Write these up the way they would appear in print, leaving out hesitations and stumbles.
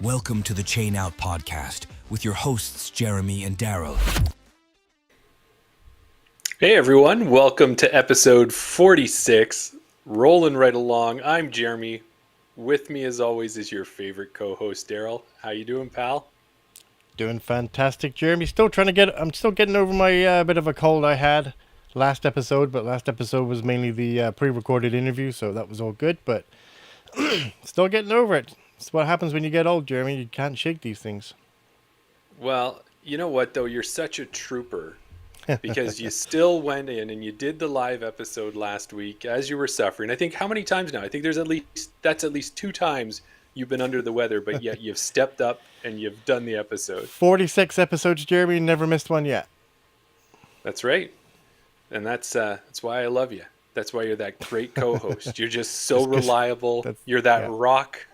Welcome to the Chain Out podcast with your hosts, Jeremy and Daryl. Hey everyone, welcome to episode 46. Rolling right along. I'm Jeremy. With me as always is your favorite co-host, Daryl. How you doing, pal? Doing fantastic, Jeremy. I'm still getting over my bit of a cold I had last episode, but last episode was mainly the pre-recorded interview, so that was all good, but still getting over it. It's what happens when you get old, Jeremy. You can't shake these things. Well, you know what though? You're such a trooper because you still went in and you did the live episode last week as you were suffering. I think how many times now? I think that's at least 2 times you've been under the weather, but yet you've stepped up and you've done the episode. 46 episodes, Jeremy. Never missed one yet. That's right. And that's why I love you. That's why you're that great co-host. You're just so reliable. You're that rock.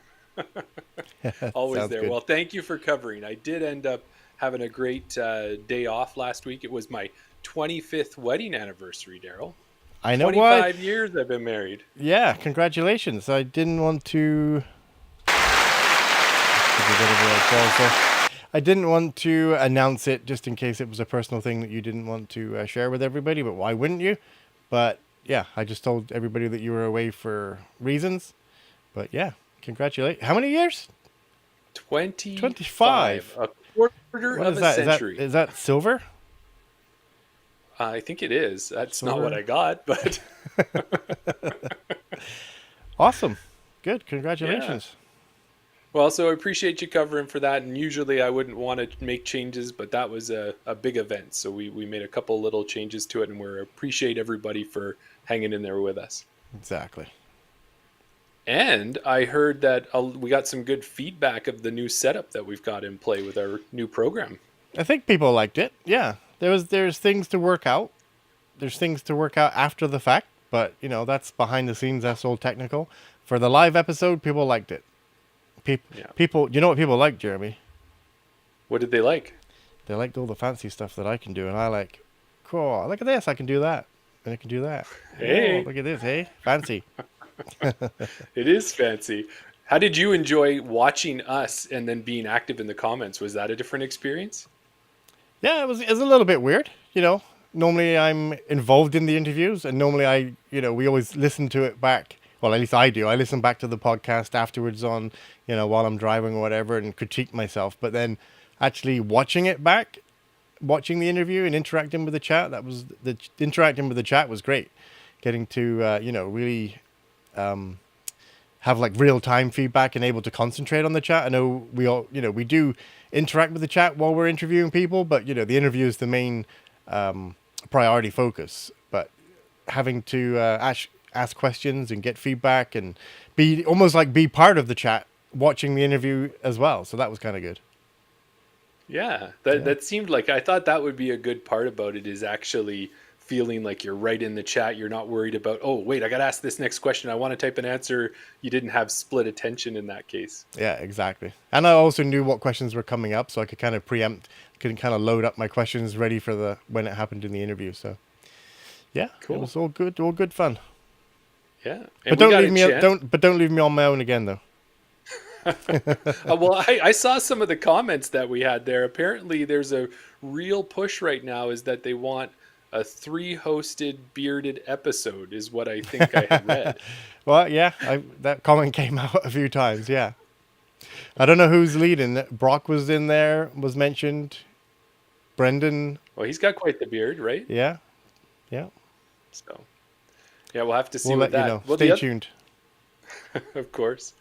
Always there. Good. Well, thank you for covering. I did end up having a great day off last week. It was my 25th wedding anniversary, Daryl. I know 25 years I've been married. Yeah, congratulations. I didn't want to announce it just in case it was a personal thing that you didn't want to share with everybody, but why wouldn't you? But yeah, I just told everybody that you were away for reasons. But yeah, congratulations. How many years? 25. A quarter of a century. Is that silver? I think it is. That's silver? Not what I got, but... Awesome. Good. Congratulations. Yeah. Well, so I appreciate you covering for that. And usually I wouldn't want to make changes, but that was a big event. So we made a couple little changes to it, and we appreciate everybody for hanging in there with us. Exactly. And I heard that we got some good feedback of the new setup that we've got in play with our new program. I think people liked it. Yeah. There's things to work out. There's things to work out after the fact, but that's behind the scenes. That's all technical. For the live episode, people liked it. People, you know what people like, Jeremy? What did they like? They liked all the fancy stuff that I can do, and I like, cool, look at this, I can do that, and I can do that. Hey. Oh, look at this, hey? Fancy. It is fancy. How did you enjoy watching us and then being active in the comments? Was that a different experience? Yeah, it was a little bit weird, Normally I'm involved in the interviews, and normally we always listen to it back. Well, at least I do. I listen back to the podcast afterwards on, while I'm driving or whatever, and critique myself. But then actually watching it back, watching the interview and interacting with the chat, interacting with the chat was great. Getting to, really have like real-time feedback and able to concentrate on the chat. I know we all, we do interact with the chat while we're interviewing people, but, the interview is the main priority focus. But having to ask questions and get feedback and be part of the chat watching the interview as well. So that was kind of good. Yeah, that seemed like, I thought that would be a good part about it, is actually feeling like you're right in the chat. You're not worried about, oh, wait, I got to ask this next question. I want to type an answer. You didn't have split attention in that case. Yeah, exactly. And I also knew what questions were coming up, so I could kind of could kind of load up my questions ready for when it happened in the interview. So yeah, cool. It was all good fun. Yeah. And don't leave me on my own again, though. Well, I saw some of the comments that we had there. Apparently, there's a real push right now is that they want a 3-hosted bearded episode, is what I think I had read. Well, yeah, that comment came out a few times, yeah. I don't know who's leading. Brock was in there, was mentioned. Brendan. Well, he's got quite the beard, right? Yeah. So, yeah, we'll have to see we'll what let that... You know. Well, stay tuned. Of course.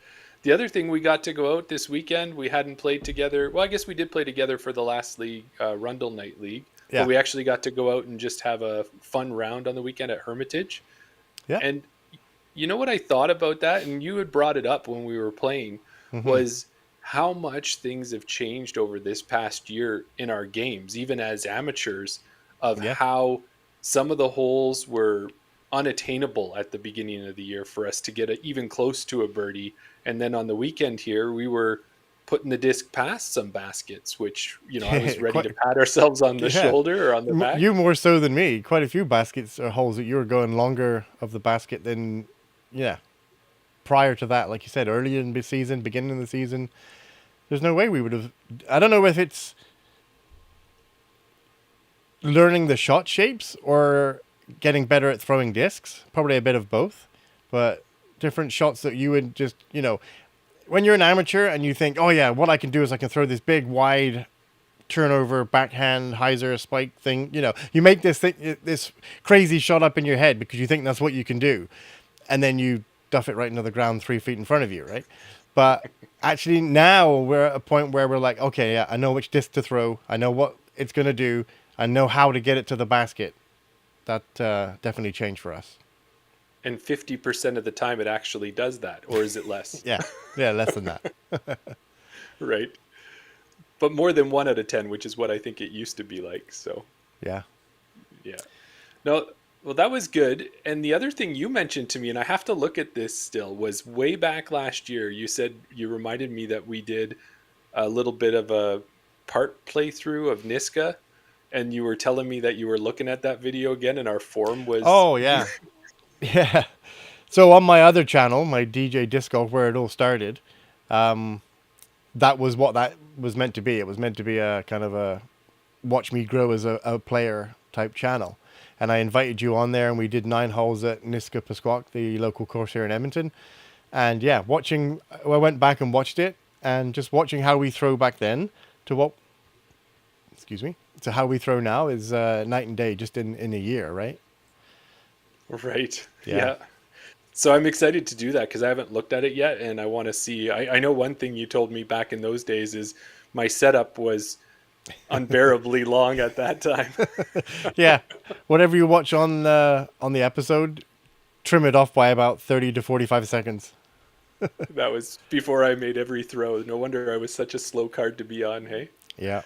The other thing, we got to go out this weekend. We hadn't played together. Well, I guess we did play together for the last league, Rundle Night League. Yeah. But we actually got to go out and just have a fun round on the weekend at Hermitage. Yeah. And you know what I thought about that? And you had brought it up when we were playing, was how much things have changed over this past year in our games, even as amateurs, of how some of the holes were unattainable at the beginning of the year for us to get even close to a birdie. And then on the weekend here, we were putting the disc past some baskets, which, I was ready to pat ourselves on the shoulder or on the back. You more so than me. Quite a few baskets or holes that you were going longer of the basket than, prior to that. Like you said, earlier in the season, beginning of the season. There's no way we would have. I don't know if it's learning the shot shapes or getting better at throwing discs. Probably a bit of both, but different shots that you would just, when you're an amateur and you think, oh yeah, what I can do is I can throw this big wide turnover backhand hyzer spike thing. You make this crazy shot up in your head because you think that's what you can do, and then you duff it right into the ground 3 feet in front of you, right? But actually now we're at a point where we're like, okay, yeah, I know which disc to throw. I know what it's going to do. I know how to get it to the basket. That definitely changed for us. And 50% of the time it actually does that, or is it less? Yeah, less than that. Right. But more than 1 out of 10, which is what I think it used to be like. So yeah. No, well, that was good. And the other thing you mentioned to me, and I have to look at this still, was way back last year. You said, you reminded me that we did a little bit of a part playthrough of Niska, and you were telling me that you were looking at that video again, and our forum was... Oh, yeah. Yeah. So on my other channel, my DJ Disc Golf, where it all started, that was what that was meant to be. It was meant to be a kind of a watch me grow as a player type channel. And I invited you on there, and we did 9 holes at Niska Pasquak, the local course here in Edmonton. And yeah, I went back and watched it, and just watching how we throw back then to how we throw now is night and day just in a year, right? Right. Yeah. Yeah. So I'm excited to do that because I haven't looked at it yet, and I want to see. I know one thing you told me back in those days is my setup was unbearably long at that time. Yeah. Whatever you watch on the episode, trim it off by about 30 to 45 seconds. That was before I made every throw. No wonder I was such a slow card to be on, hey? Yeah.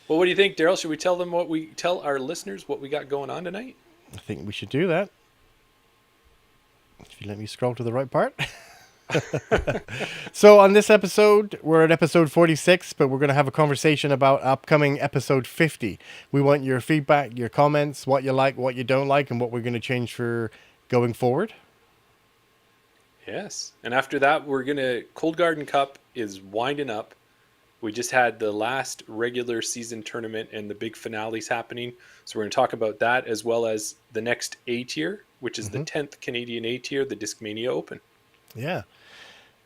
Well, what do you think, Daryl? Should we tell our listeners what we got going on tonight? I think we should do that. If you let me scroll to the right part. So on this episode, we're at episode 46, but we're going to have a conversation about upcoming episode 50. We want your feedback, your comments, what you like, what you don't like, and what we're going to change for going forward. Yes. And after that, Cold Garden Cup is winding up. We just had the last regular season tournament and the big finales happening. So we're going to talk about that as well as the next A tier, which is the 10th Canadian A tier, the Discmania Open. Yeah.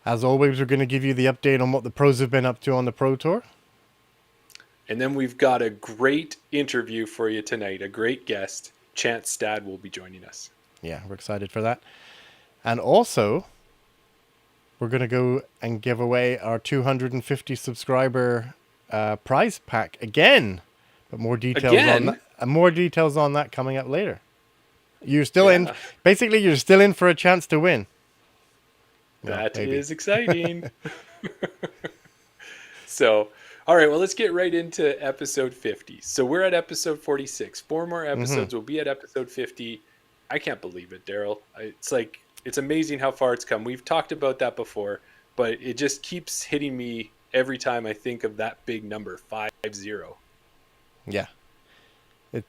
As always, we're going to give you the update on what the pros have been up to on the Pro Tour. And then we've got a great interview for you tonight. A great guest. Chance Stad will be joining us. Yeah, we're excited for that. And also, we're going to go and give away our 250 subscriber prize pack again. But more details on that coming up later. You're still in. Basically, you're still in for a chance to win. That is exciting. So, all right, well, let's get right into episode 50. So we're at episode 46. 4 more episodes. We'll be at episode 50. I can't believe it, Daryl. It's amazing how far it's come. We've talked about that before, but it just keeps hitting me every time I think of that big number, 50. Yeah. It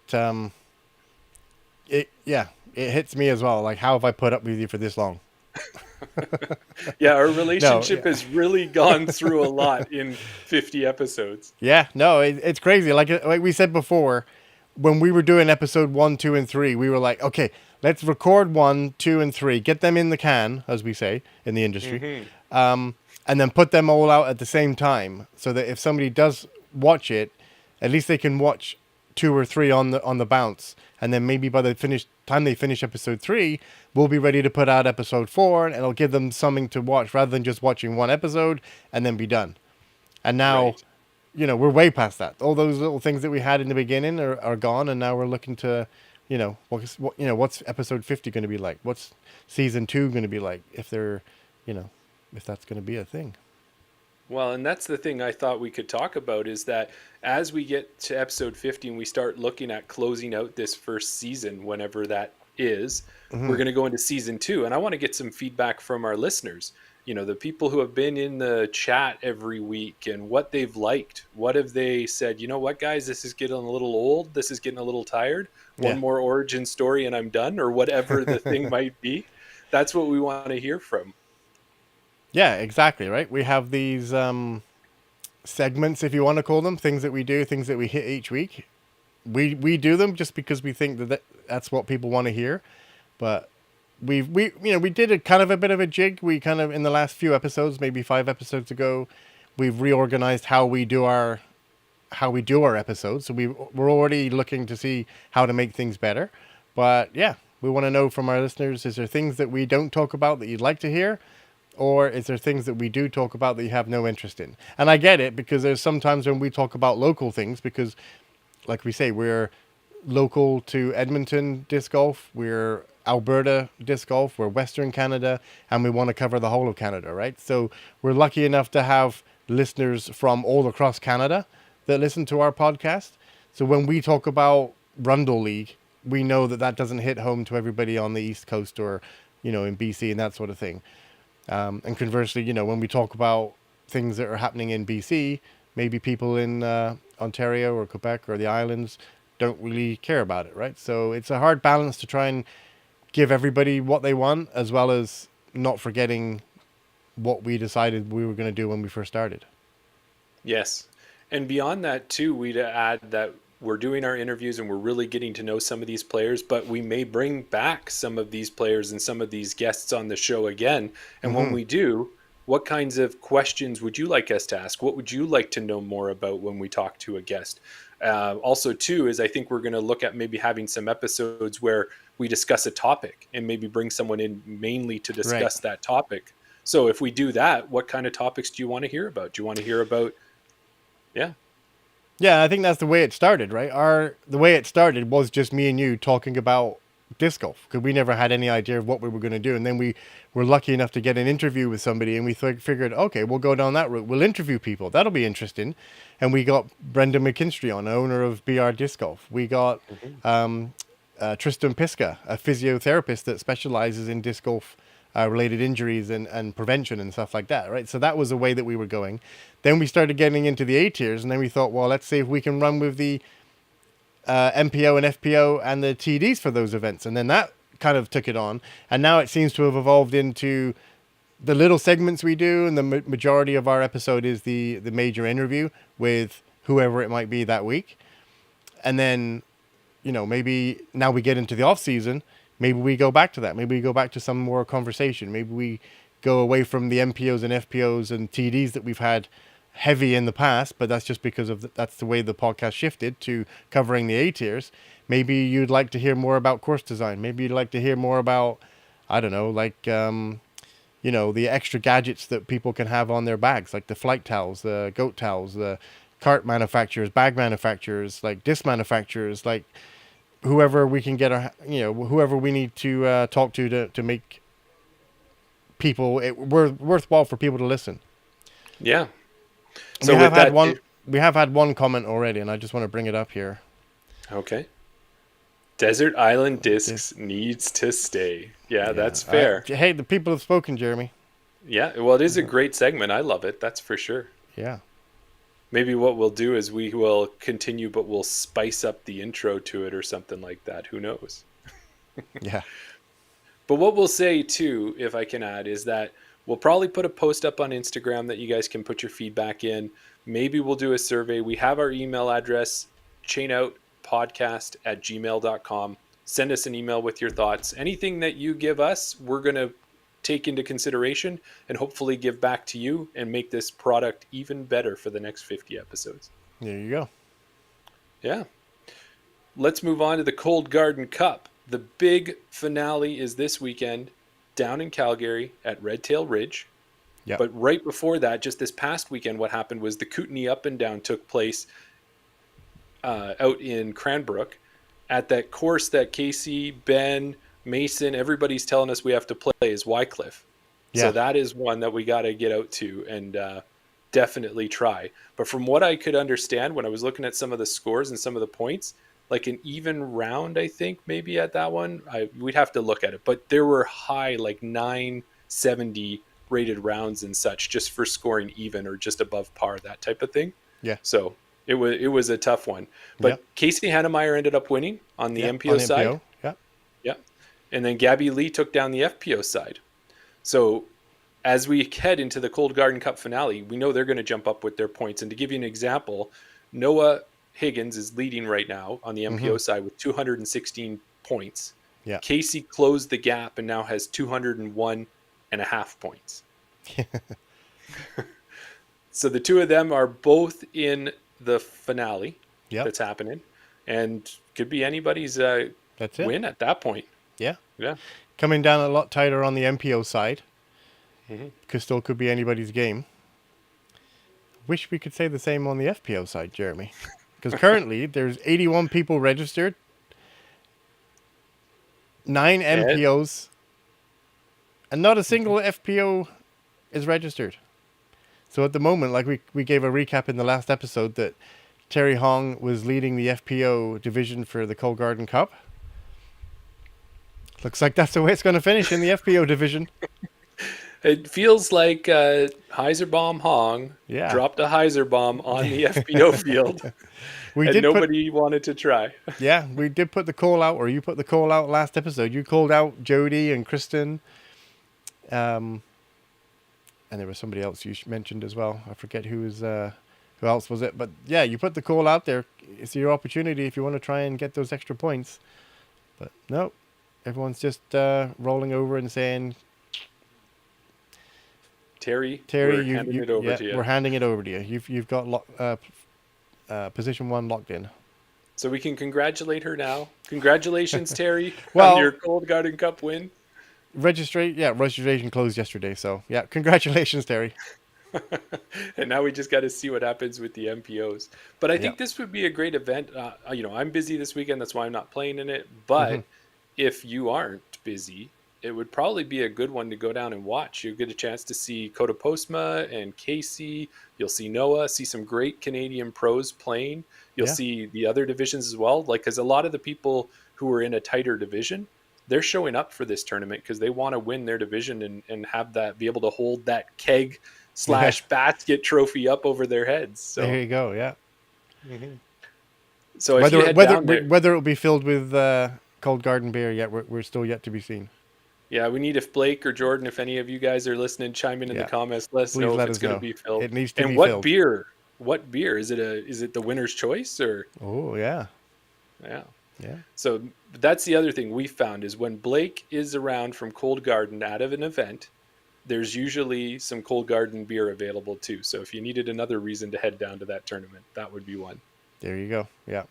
hits me as well. Like, how have I put up with you for this long? Yeah, our relationship has really gone through a lot in 50 episodes. Yeah, no, it's crazy. Like we said before, when we were doing episode 1, 2, and 3, we were like, okay, let's record 1, 2, and 3, get them in the can, as we say in the industry, and then put them all out at the same time, so that if somebody does watch it, at least they can watch 2 or 3 on the bounce, and then maybe by the time they finish episode 3, we'll be ready to put out episode 4, and it'll give them something to watch rather than just watching one episode and then be done. And now, we're way past that. All those little things that we had in the beginning are gone, and now we're looking to, what's episode 50 going to be like? What's season 2 going to be like? If that's going to be a thing. Well, and that's the thing I thought we could talk about is that as we get to episode 50 and we start looking at closing out this first season, whenever that is, we're going to go into season 2. And I want to get some feedback from our listeners, the people who have been in the chat every week and what they've liked. What have they said? You know what, guys, this is getting a little old. This is getting a little tired. One more origin story and I'm done, or whatever the thing might be. That's what we want to hear from. Yeah, exactly, right? We have these segments, if you want to call them, things that we do, things that we hit each week. We do them just because we think that's what people want to hear. But we did a kind of a bit of a jig. We kind of, in the last few episodes, maybe 5 episodes ago, we've reorganized how we do our episodes. So we're already looking to see how to make things better. But yeah, we want to know from our listeners, is there things that we don't talk about that you'd like to hear? Or is there things that we do talk about that you have no interest in? And I get it, because there's sometimes when we talk about local things, because like we say, we're local to Edmonton disc golf, we're Alberta disc golf, we're Western Canada, and we want to cover the whole of Canada, right? So we're lucky enough to have listeners from all across Canada that listen to our podcast. So when we talk about Rundle League, we know that that doesn't hit home to everybody on the East Coast or, in BC and that sort of thing. And conversely, when we talk about things that are happening in BC, maybe people in Ontario or Quebec or the islands don't really care about it, right? So it's a hard balance to try and give everybody what they want, as well as not forgetting what we decided we were going to do when we first started. Yes. And beyond that, too, we'd add that we're doing our interviews and we're really getting to know some of these players, but we may bring back some of these players and some of these guests on the show again. And when we do, what kinds of questions would you like us to ask? What would you like to know more about when we talk to a guest? Also, too, is I think we're going to look at maybe having some episodes where we discuss a topic and maybe bring someone in mainly to discuss that topic. So if we do that, what kind of topics do you want to hear about? Do you want to hear about, Yeah, I think that's the way it started, right? The way it started was just me and you talking about disc golf, because we never had any idea of what we were going to do. And then we were lucky enough to get an interview with somebody, and we figured, okay, we'll go down that route. We'll interview people. That'll be interesting. And we got Brendan McKinstry on, owner of BR Disc Golf. We got Tristan Piska, a physiotherapist that specializes in disc golf related injuries and prevention and stuff like that, right? So that was the way that we were going. Then we started getting into the A tiers, and then we thought, well, let's see if we can run with the MPO and FPO and the TDs for those events. And then that kind of took it on. And now it seems to have evolved into the little segments we do, and the majority of our episode is the major interview with whoever it might be that week. And then, maybe now we get into the off season, maybe we go back to that. Maybe we go back to some more conversation. Maybe we go away from the MPOs and FPOs and TDs that we've had heavy in the past, but that's just because that's the way the podcast shifted to covering the A tiers. Maybe you'd like to hear more about course design. Maybe you'd like to hear more about, I don't know, like, the extra gadgets that people can have on their bags, like the flight towels, the goat towels, the cart manufacturers, bag manufacturers, like disc manufacturers, like whoever we can get, whoever we need to talk to make people worthwhile for people to listen. Yeah. So we have had one comment already, and I just want to bring it up here. Okay. Desert Island Discs needs to stay. Yeah, that's fair. Hey, the people have spoken, Jeremy. Yeah, well, it is a great segment. I love it. That's for sure. Yeah. Maybe what we'll do is we will continue, but we'll spice up the intro to it or something like that. Who knows? Yeah. But what we'll say, too, if I can add, is that we'll probably put a post up on Instagram that you guys can put your feedback in. Maybe we'll do a survey. We have our email address, chainoutpodcast@gmail.com. Send us an email with your thoughts. Anything that you give us, we're going to take into consideration and hopefully give back to you and make this product even better for the next 50 episodes. There you go. Yeah. Let's move on to the Cold Garden Cup. The big finale is this weekend down in Calgary at Red Tail Ridge. Yep. But right before that, just this past weekend, what happened was the Kootenay Up and Down took place out in Cranbrook at that course that Casey, Ben, Mason, everybody's telling us we have to play is Wycliffe. Yeah. So that is one that we got to get out to and definitely try. But from what I could understand when I was looking at some of the scores and some of the points, like an even round, I think maybe at that one, we'd have to look at it. But there were high, like 970 rated rounds and such just for scoring even or just above par, that type of thing. Yeah. So it was a tough one. But Casey Hannemeyer ended up winning on the MPO side. Yeah. Yeah. And then Gabby Lee took down the FPO side. So as we head into the Cold Garden Cup finale, we know they're going to jump up with their points. And to give you an example, Noah Higgins is leading right now on the MPO side with 216 points. Yeah. Casey closed the gap and now has 201.5 points. So the two of them are both in the finale that's happening, and could be anybody's win at that point. Yeah. Yeah. Coming down a lot tighter on the MPO side. Because still could be anybody's game. Wish we could say the same on the FPO side, Jeremy. Because currently there's 81 people registered, 9 MPOs, and not a single FPO is registered. So at the moment, like we gave a recap in the last episode that Terry Hong was leading the FPO division for the Cold Garden Cup. Looks like that's the way it's going to finish in the FPO division. It feels like Heiserbomb Hong dropped a Heiserbomb on the FPO field, and nobody wanted to try. Yeah, we did put the call out, or you put the call out last episode. You called out Jody and Kristen, and there was somebody else you mentioned as well. I forget who else was it, but yeah, you put the call out there. It's your opportunity if you want to try and get those extra points. But no, everyone's just rolling over and saying, Terry, we're handing it over to you. We're handing it over to you. You've got position 1 locked in. So we can congratulate her now. Congratulations, Terry, on your Cold Garden Cup win. Registration closed yesterday. So yeah, congratulations, Terry. And now we just got to see what happens with the MPOs. But I think this would be a great event. I'm busy this weekend. That's why I'm not playing in it. But if you aren't busy, it would probably be a good one to go down and watch. You'll get a chance to see Kota Postma and Casey. You'll see Noah, see some great Canadian pros playing. You'll see the other divisions as well. Like, because a lot of the people who are in a tighter division, they're showing up for this tournament because they want to win their division and have that, be able to hold that keg / basket trophy up over their heads. So there you go. Yeah. So if you head down there, whether it will be filled with Cold Garden beer, we're still yet to be seen. Yeah, we need, if Blake or Jordan, if any of you guys are listening, chime in the comments. Let us know if it's going to be filled. It needs to be filled. And what beer? Is it the winner's choice or? Oh, yeah. Yeah. Yeah. So that's the other thing we found is when Blake is around from Cold Garden out of an event, there's usually some Cold Garden beer available too. So if you needed another reason to head down to that tournament, that would be one. There you go. Yeah.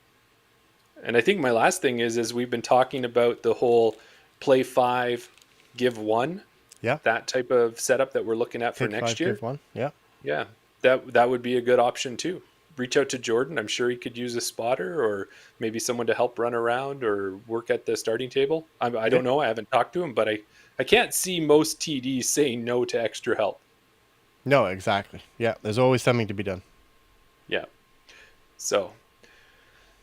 And I think my last thing is we've been talking about the whole play 5, give 1. Yeah. That type of setup that we're looking at for next year. Give 1. Yeah. Yeah. That would be a good option too. Reach out to Jordan. I'm sure he could use a spotter or maybe someone to help run around or work at the starting table. I don't know. I haven't talked to him, but I can't see most TDs saying no to extra help. No, exactly. Yeah. There's always something to be done. Yeah. So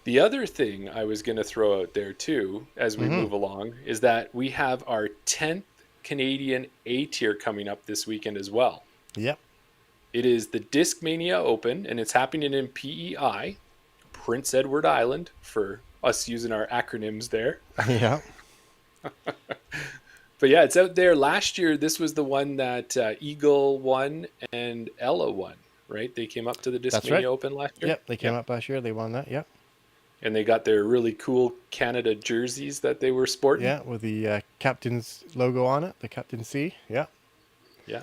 the other thing I was going to throw out there too, as we move along, is that we have our 10th Canadian A tier coming up this weekend as well. Yep. It is the Discmania Open, and it's happening in PEI, Prince Edward Island, for us using our acronyms there. Yeah. But yeah, it's out there. Last year, this was the one that Eagle won and Ella won, right? They came up to the Discmania Open last year. Yep, they came up last year. They won that, yep. And they got their really cool Canada jerseys that they were sporting. Yeah, with the captain's logo on it, the Captain C. Yeah. Yeah.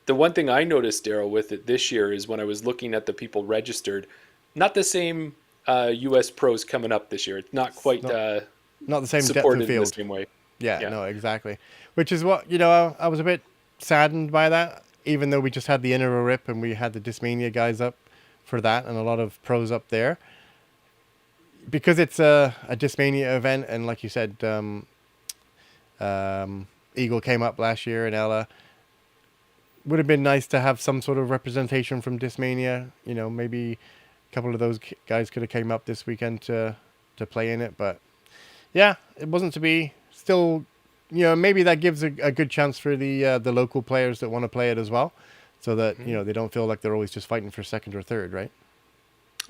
The one thing I noticed, Daryl, with it this year is when I was looking at the people registered, not the same U.S. pros coming up this year. It's not quite not the same supported depth of field. In the same way. Yeah, no, exactly. Which is what, I was a bit saddened by that, even though we just had the Inner Rip and we had the Discmania guys up for that and a lot of pros up there. Because it's a Discmania event, and like you said, Eagle came up last year and Ella. Would have been nice to have some sort of representation from Discmania. Maybe a couple of those guys could have came up this weekend to play in it. But yeah, it wasn't to be. Still, maybe that gives a good chance for the local players that want to play it as well. So that, they don't feel like they're always just fighting for second or third, right?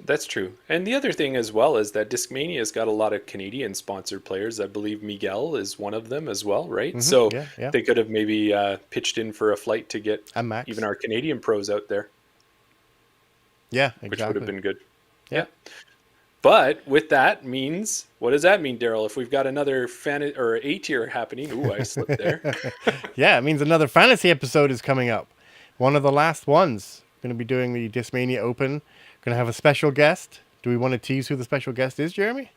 That's true. And the other thing as well is that Discmania's got a lot of Canadian sponsored players. I believe Miguel is one of them as well, right? So Yeah, yeah. they could have maybe pitched in for a flight to get And Max. even our Canadian pros out there, Yeah, which would have exactly. been good. Yeah. Yeah. But with that means, what does that mean, Daryl? If we've got another fan or A tier happening, ooh, I slipped there. Yeah, it means another fantasy episode is coming up. One of the last ones. Going to be doing the Discmania Open. Going to have a special guest. Do we want to tease who the special guest is, Jeremy?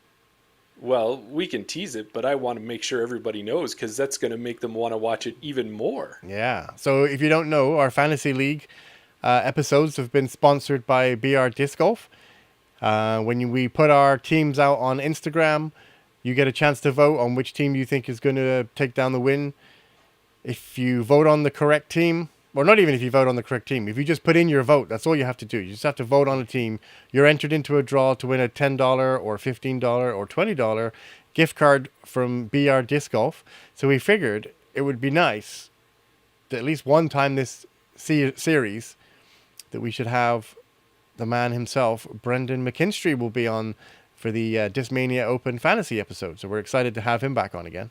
Well, we can tease it, but I want to make sure everybody knows because that's going to make them want to watch it even more. Yeah. So if you don't know, our fantasy league episodes have been sponsored by BR Disc Golf. When we put our teams out on Instagram, you get a chance to vote on which team you think is going to take down the win. If you vote on the correct team, or not even if you vote on the correct team, if you just put in your vote, that's all you have to do. You just have to vote on a team. You're entered into a draw to win a $10 or $15 or $20 gift card from BR Disc Golf. So we figured it would be nice that at least one time this series that we should have the man himself, Brendan McKinstry, will be on for the Discmania Open Fantasy episode. So we're excited to have him back on again.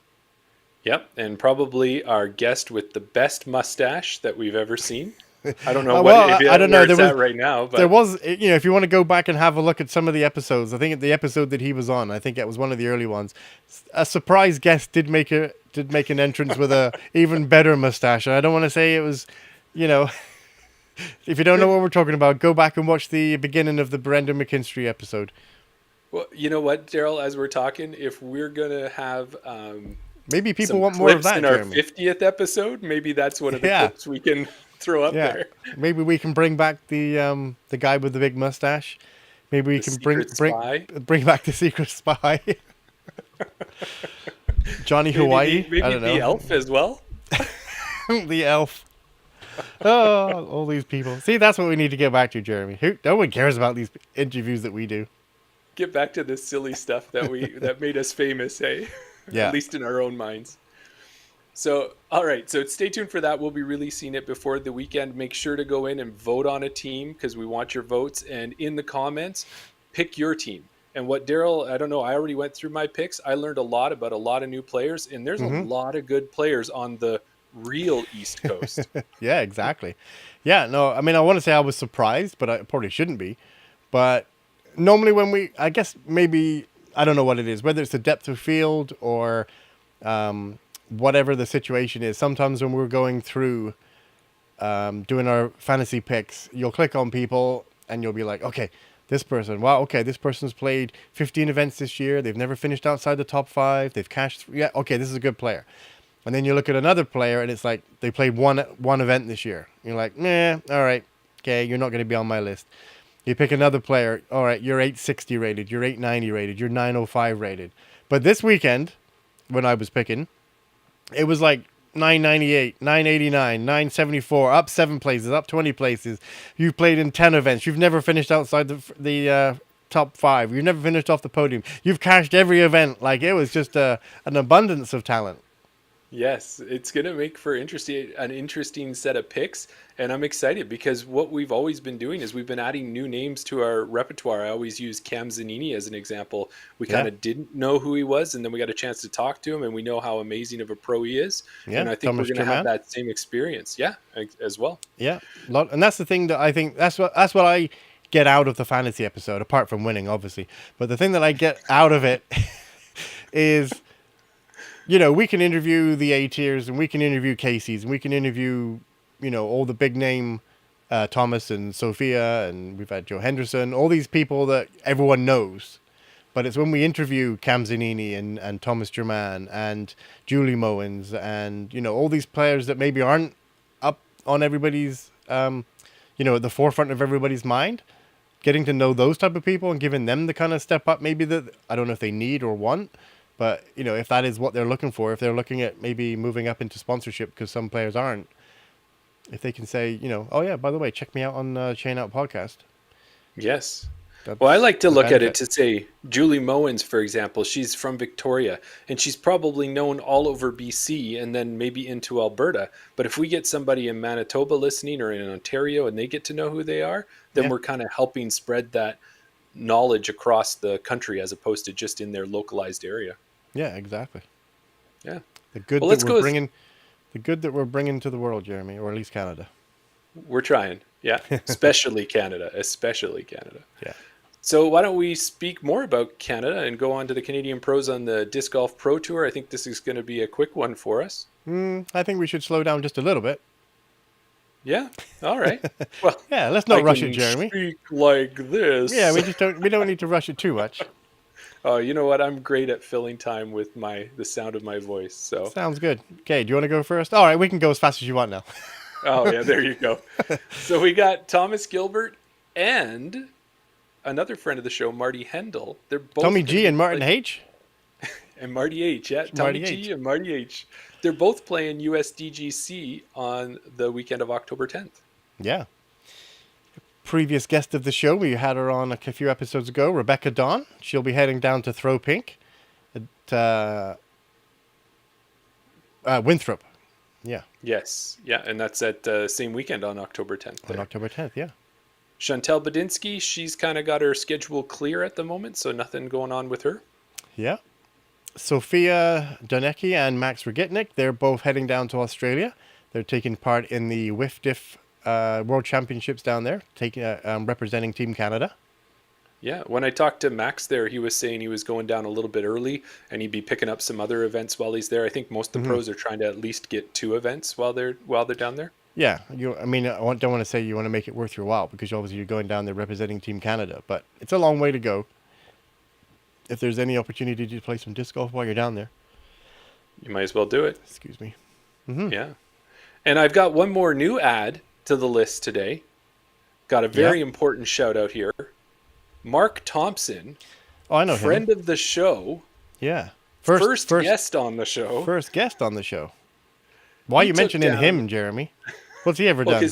Yep, and probably our guest with the best mustache that we've ever seen. I don't know I don't know. Where it's at right now, but there was, if you want to go back and have a look at some of the episodes, I think the episode that he was on, I think it was one of the early ones. A surprise guest did make an entrance with a even better mustache. I don't want to say it was, if you don't know what we're talking about, go back and watch the beginning of the Brendan McKinstry episode. Well, you know what, Daryl? As we're talking, if we're gonna have maybe people some want more of clips that in our Jeremy. 50th episode, maybe that's one of the clips we can throw up there. Maybe we can bring back the guy with the big mustache. Maybe we can bring back the secret spy. Johnny Hawaii. Maybe I don't know. the elf as well. The elf. Oh, all these people. See, that's what we need to get back to, Jeremy. No one cares about these interviews that we do. Get back to the silly stuff that made us famous, hey? Yeah. At least in our own minds. So, all right. So stay tuned for that. We'll be releasing it before the weekend. Make sure to go in and vote on a team because we want your votes. And in the comments, pick your team. And what Daryl, I don't know, I already went through my picks. I learned a lot about a lot of new players. And there's a lot of good players on the real East Coast. Yeah, exactly. Yeah, no, I mean, I want to say I was surprised, but I probably shouldn't be. But normally I guess maybe, I don't know what it is, whether it's the depth of field or whatever the situation is. Sometimes when we're going through doing our fantasy picks, you'll click on people and you'll be like, okay, this person, wow, okay, this person's played 15 events this year. They've never finished outside the top 5. They've cashed. Yeah, okay, this is a good player. And then you look at another player and it's like they played one event this year. You're like, nah, all right, okay, you're not going to be on my list. You pick another player. All right, you're 860 rated. You're 890 rated. You're 905 rated. But this weekend, when I was picking, it was like 998, 989, 974, up 7 places, up 20 places. You've played in 10 events. You've never finished outside the top 5. You've never finished off the podium. You've cashed every event. Like, it was just an abundance of talent. Yes, it's going to make for an interesting set of picks. And I'm excited because what we've always been doing is we've been adding new names to our repertoire. I always use Cam Zanini as an example. We kind of didn't know who he was, and then we got a chance to talk to him, and we know how amazing of a pro he is. Yeah, and I think we're going to have that same experience, as well. Yeah, and that's the thing that I think that's what I get out of the fantasy episode, apart from winning, obviously. But the thing that I get out of it is, we can interview the A tiers, and we can interview Casey's, and we can interview, all the big name Thomas and Sophia, and we've had Joe Henderson, all these people that everyone knows. But it's when we interview Cam Zanini and Thomas Germain and Julie Mowens and, all these players that maybe aren't up on everybody's, at the forefront of everybody's mind, getting to know those type of people and giving them the kind of step up maybe that I don't know if they need or want. But, if that is what they're looking for, if they're looking at maybe moving up into sponsorship because some players aren't, if they can say, oh, yeah, by the way, check me out on Chain Out Podcast. Yes. Well, I like to look at it to say Julie Mowens, for example, she's from Victoria and she's probably known all over BC and then maybe into Alberta. But if we get somebody in Manitoba listening or in Ontario and they get to know who they are, then we're kind of helping spread that knowledge across the country as opposed to just in their localized area. Yeah, exactly. Yeah. The good Well, that we're bringing, the good that we're bringing to the world, Jeremy, or at least Canada. We're trying. Yeah. Especially Canada. Yeah. So why don't we speak more about Canada and go on to the Canadian pros on the Disc Golf Pro Tour? I think this is going to be a quick one for us. I think we should slow down just a little bit. Yeah. All right. Well, yeah, let's not rush it, Jeremy. Speak like this. Yeah, we don't need to rush it too much. Oh, you know what? I'm great at filling time with the sound of my voice. So sounds good. Okay, do you want to go first? All right, we can go as fast as you want now. Oh yeah, there you go. So we got Thomas Gilbert and another friend of the show, Marty Hendel. They're both Tommy G and Martin H. And Marty H. Yeah, Tommy G and Marty H. They're both playing USDGC on the weekend of October 10th. Yeah. Previous guest of the show, we had her on a few episodes ago, Rebecca Dawn. She'll be heading down to Throw Pink at Winthrop. Yeah. Yes. Yeah, and that's at the same weekend on October 10th. On October 10th, yeah. Chantel Badinsky, she's kind of got her schedule clear at the moment, so nothing going on with her. Yeah. Sophia Donecki and Max Regitnik, they're both heading down to Australia. They're taking part in the WIFDIF World Championships down there, representing Team Canada. Yeah, when I talked to Max there, he was saying he was going down a little bit early and he'd be picking up some other events while he's there. I think most of the pros are trying to at least get 2 events while they're down there. Yeah, I don't want to say you want to make it worth your while because obviously you're going down there representing Team Canada, but it's a long way to go. If there's any opportunity to play some disc golf while you're down there, you might as well do it. Excuse me. Yeah. And I've got one more new ad to the list today. Got a very important shout out here. Mark Thompson. Oh, I know friend him. of the show. Yeah. First guest on the show. First guest on the show. Why are you mentioning him, Jeremy? What's he ever done?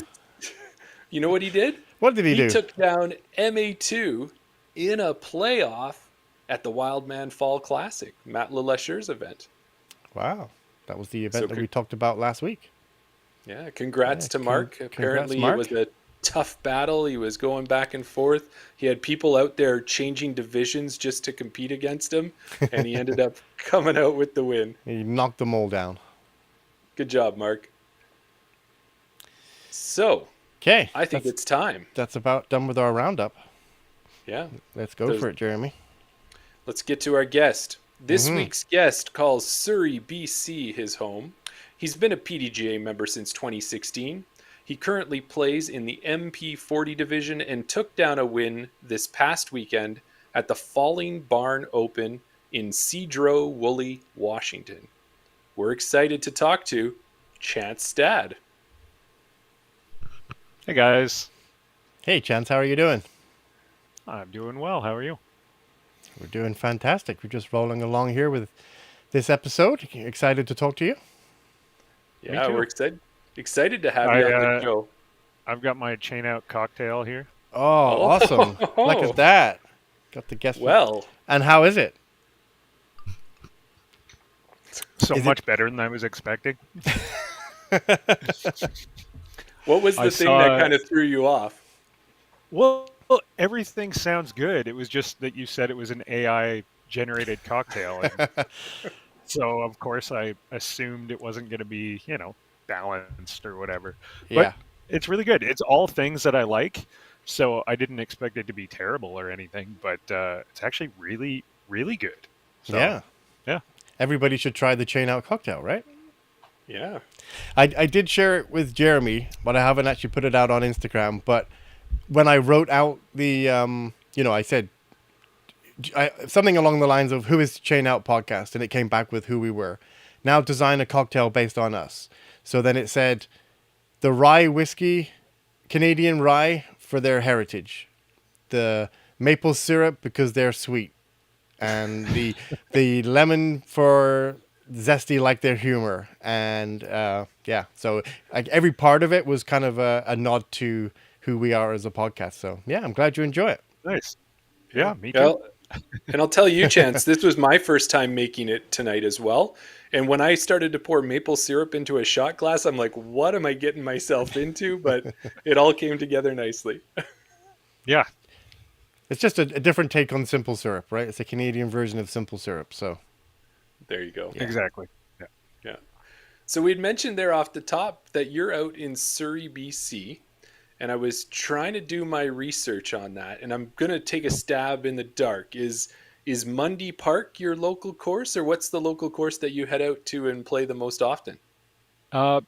You know what he did? What did he do? He took down MA2 in a playoff at the Wildman Fall Classic, Matt LeLecheur's event. Wow. That was the event that we talked about last week. Yeah, congrats to Mark. Apparently Mark. It was a tough battle. He was going back and forth. He had people out there changing divisions just to compete against him, and he ended up coming out with the win. He knocked them all down. Good job, Mark. So, okay, I think it's time. That's about done with our roundup. Yeah. Let's go for it, Jeremy. Let's get to our guest. This week's guest calls Surrey BC his home. He's been a PDGA member since 2016. He currently plays in the MP40 division and took down a win this past weekend at the Falling Barn Open in Sedro Wooley, Washington. We're excited to talk to Chance Stad. Hey, guys. Hey, Chance, how are you doing? I'm doing well. How are you? We're doing fantastic. We're just rolling along here with this episode. Excited to talk to you. Yeah, we're excited to have you on the show. I've got my chain out cocktail here. Oh, awesome. Look at that. Got the guest. Well. And how is it? So much better than I was expecting. What was the thing that kind of threw you off? Well, everything sounds good. It was just that you said it was an AI-generated cocktail. And so, of course, I assumed it wasn't going to be, balanced or whatever. Yeah. But it's really good. It's all things that I like. So I didn't expect it to be terrible or anything. But it's actually really, really good. So, yeah. Yeah. Everybody should try the chain out cocktail, right? Yeah. I did share it with Jeremy, but I haven't actually put it out on Instagram. But when I wrote out the, I said something along the lines of who is Chain Out Podcast, and it came back with who we were. Now design a cocktail based on us. So then it said the rye whiskey, Canadian rye for their heritage, the maple syrup because they're sweet, and the lemon for zesty like their humor. And so like every part of it was kind of a nod to who we are as a podcast. So yeah, I'm glad you enjoy it. Nice. Yeah, me too. And I'll tell you, Chance, this was my first time making it tonight as well. And when I started to pour maple syrup into a shot glass, I'm like, what am I getting myself into? But it all came together nicely. Yeah. It's just a different take on simple syrup, right? It's a Canadian version of simple syrup. So There you go. yeah. Exactly. Yeah. Yeah. So we'd mentioned there off the top that you're out in Surrey, BC, and I was trying to do my research on that, and I'm gonna take a stab in the dark. Is Mundy Park your local course, or what's the local course that you head out to and play the most often? Uh,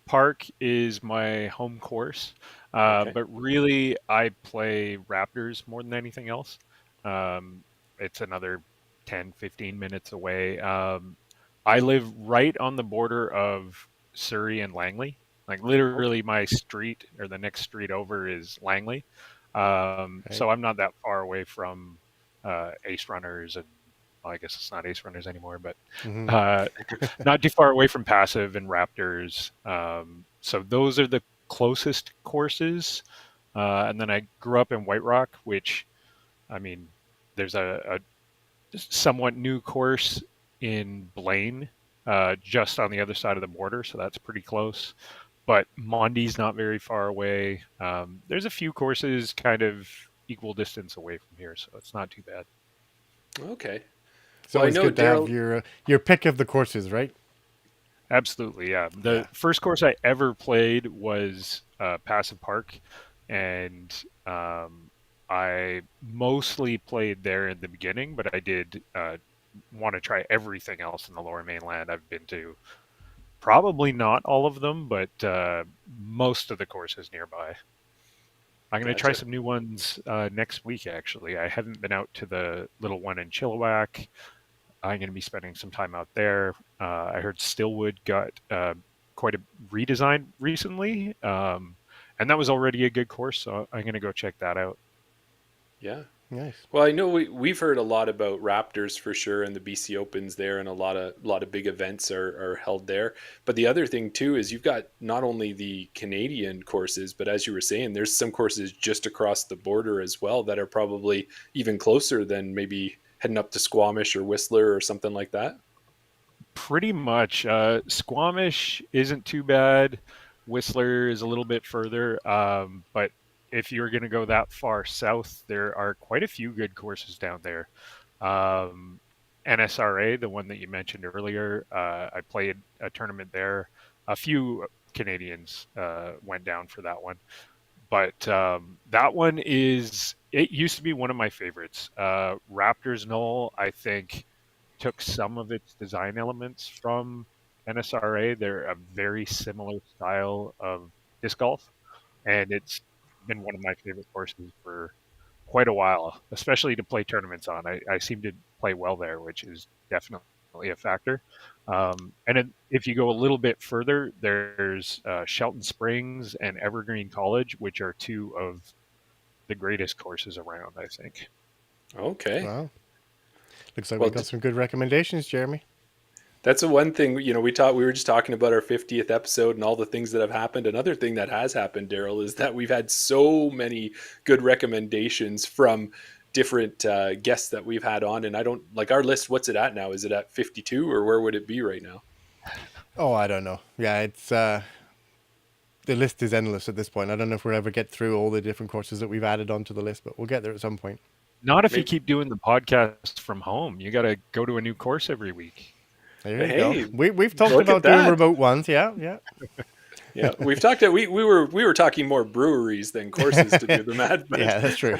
Park is my home course, Okay. but really I play Raptors more than anything else. Um, it's another 10, 15 minutes away. I live right on the border of Surrey and Langley. Like Okay. literally my street or the next street over is Langley. Right. So I'm not that far away from Ace Runners and well, I guess it's not Ace Runners anymore, but Hmm. uh, not too far away from Passive and Raptors. So those are the closest courses. And then I grew up in White Rock, which, I mean, there's a somewhat new course in Blaine, just on the other side of the border. So that's pretty close. But Mondy's not very far away. There's a few courses kind of equal distance away from here, so it's not too bad. Okay. It's Well, I always know good to have Daryl. your pick of the courses, right? Absolutely, yeah. The Yeah. first course I ever played was Passive Park, and I mostly played there in the beginning, but I did want to try everything else in the Lower Mainland. I've been to probably not all of them, but most of the courses nearby. I'm going to try Gotcha. some new ones next week, actually. I haven't been out to the little one in Chilliwack. I'm going to be spending some time out there. I heard Stillwood got quite a redesign recently, and that was already a good course, so I'm going to go check that out. Yeah. Nice. Well, I know we've heard a lot about Raptors for sure, and the BC Opens there, and a lot of big events are held there. But the other thing too is you've got not only the Canadian courses, but as you were saying, there's some courses just across the border as well that are probably even closer than maybe heading up to Squamish or Whistler or something like that. Pretty much. Squamish isn't too bad. Whistler is a little bit further, but if you're going to go that far south, there are quite a few good courses down there. Um, NSRA, the one that you mentioned earlier, I played a tournament there. A few Canadians went down for that one, but that one it used to be one of my favorites. Raptors Knoll, I think, took some of its design elements from NSRA. They're a very similar style of disc golf, and it's been one of my favorite courses for quite a while, especially to play tournaments on. I seem to play well there, which is definitely a factor. And then if you go a little bit further, there's Shelton Springs and Evergreen College, which are two of the greatest courses around, I think. Okay. Wow. Looks like we Well, got some good recommendations, Jeremy. that's a one thing, we were just talking about our 50th episode and all the things that have happened. Another thing that has happened, Daryl, is that we've had so many good recommendations from different guests that we've had on. And I don't like our list. What's it at now? Is it at 52 or where would it be right now? Oh, I don't know. Yeah, it's the list is endless at this point. I don't know if we'll ever get through all the different courses that we've added onto the list, but we'll get there at some point. Not if you Maybe, keep doing the podcast from home. You got to go to a new course every week. There you go. hey, We've talked look at about doing that. remote ones. Yeah, yeah. Yeah, we've talked. We were talking more breweries than courses to do the math. Yeah, that's true.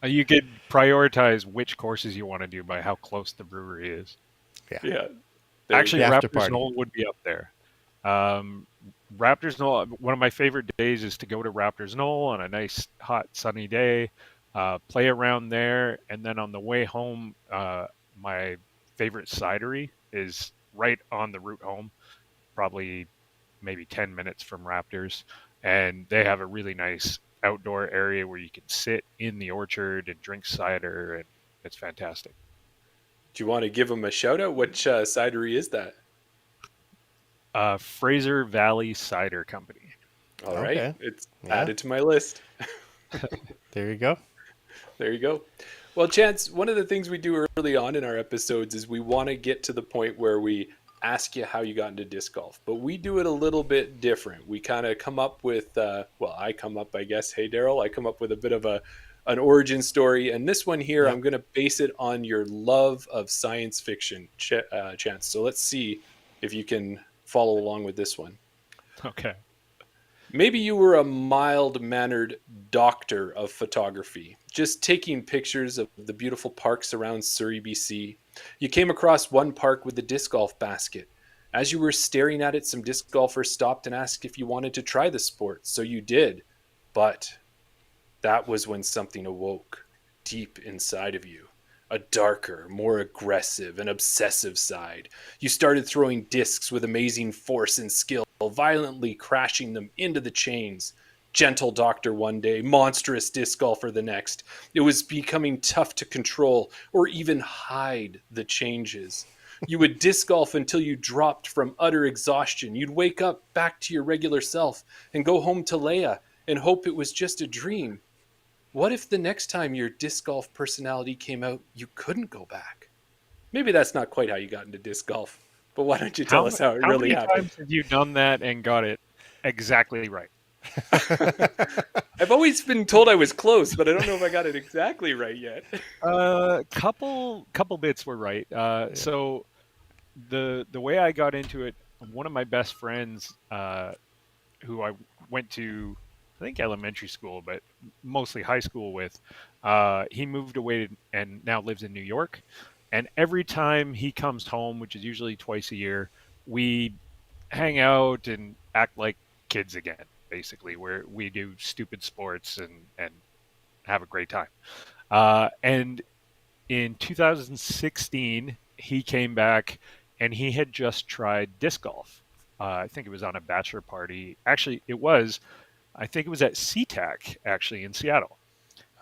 You could prioritize which courses you want to do by how close the brewery is. Yeah. Yeah, there you Actually, The go. after Raptors party. Knoll would be up there. Um, Raptors Knoll, one of my favorite days is to go to Raptors Knoll on a nice, hot, sunny day, play around there, and then on the way home, my favorite cidery is right on the route home, probably maybe 10 minutes from Raptors. And they have a really nice outdoor area where you can sit in the orchard and drink cider, and it's fantastic. Do you want to give them a shout out? Which cidery is that? Fraser Valley Cider Company. All right, Okay. it's Yeah. added to my list. There you go. There you go. Well, Chance, one of the things we do early on in our episodes is we want to get to the point where we ask you how you got into disc golf, but we do it a little bit different. We kind of come up with, I come up, I guess, hey, Daryl, I come up with a bit of an origin story. And this one here, Yep. I'm going to base it on your love of science fiction, Chance. So let's see if you can follow along with this one. Okay. Maybe you were a mild-mannered doctor of photography, just taking pictures of the beautiful parks around Surrey BC. You came across one park with a disc golf basket. As you were staring at it, some disc golfers stopped and asked if you wanted to try the sport, so you did. But that was when something awoke deep inside of you. A darker, more aggressive and obsessive side. You started throwing discs with amazing force and skill, violently crashing them into the chains. Gentle doctor one day, monstrous disc golfer the next. It was becoming tough to control or even hide the changes. You would disc golf until you dropped from utter exhaustion. You'd wake up back to your regular self and go home to Leia and hope it was just a dream. What if the next time your disc golf personality came out, you couldn't go back? Maybe that's not quite how you got into disc golf, but why don't you tell us how it really happened? How many times have you done that and got it exactly right? I've always been told I was close, but I don't know if I got it exactly right yet. Couple bits were right. So the way I got into it, one of my best friends, who I went to, I think elementary school, but mostly high school with, he moved away and now lives in New York. And every time he comes home, which is usually twice a year, we hang out and act like kids again, basically, where we do stupid sports and have a great time. And in 2016, he came back and he had just tried disc golf. I think it was on a bachelor party. Actually, I think it was at SeaTac, actually, in Seattle.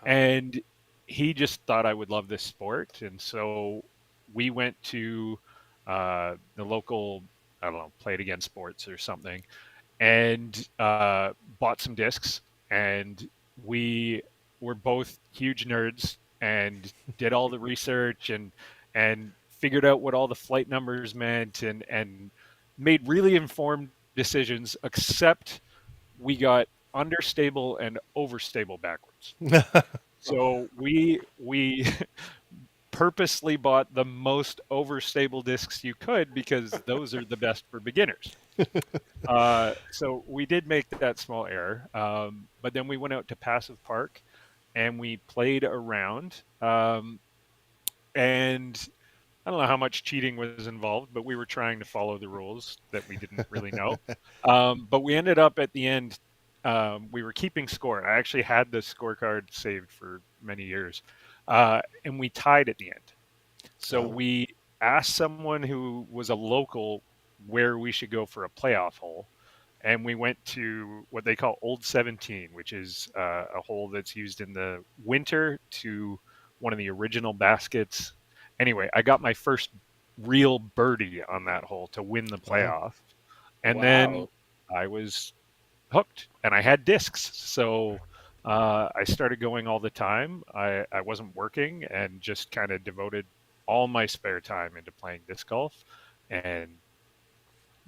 And he just thought I would love this sport. And so we went to the local, I don't know, Play It Again Sports or something, and bought some discs. And we were both huge nerds and did all the research and figured out what all the flight numbers meant and made really informed decisions, except we got understable and overstable backwards. So we purposely bought the most overstable discs you could because those are the best for beginners. So we did make that small error, but then we went out to Passive Park and we played around, and I don't know how much cheating was involved, but we were trying to follow the rules that we didn't really know. But we ended up at the end, we were keeping score. I actually had the scorecard saved for many years, and we tied at the end. So we asked someone who was a local where we should go for a playoff hole, and we went to what they call Old 17, which is a hole that's used in the winter to one of the original baskets. Anyway, I got my first real birdie on that hole to win the playoff. And then I was hooked and I had discs. So I started going all the time. I wasn't working and just kind of devoted all my spare time into playing disc golf. And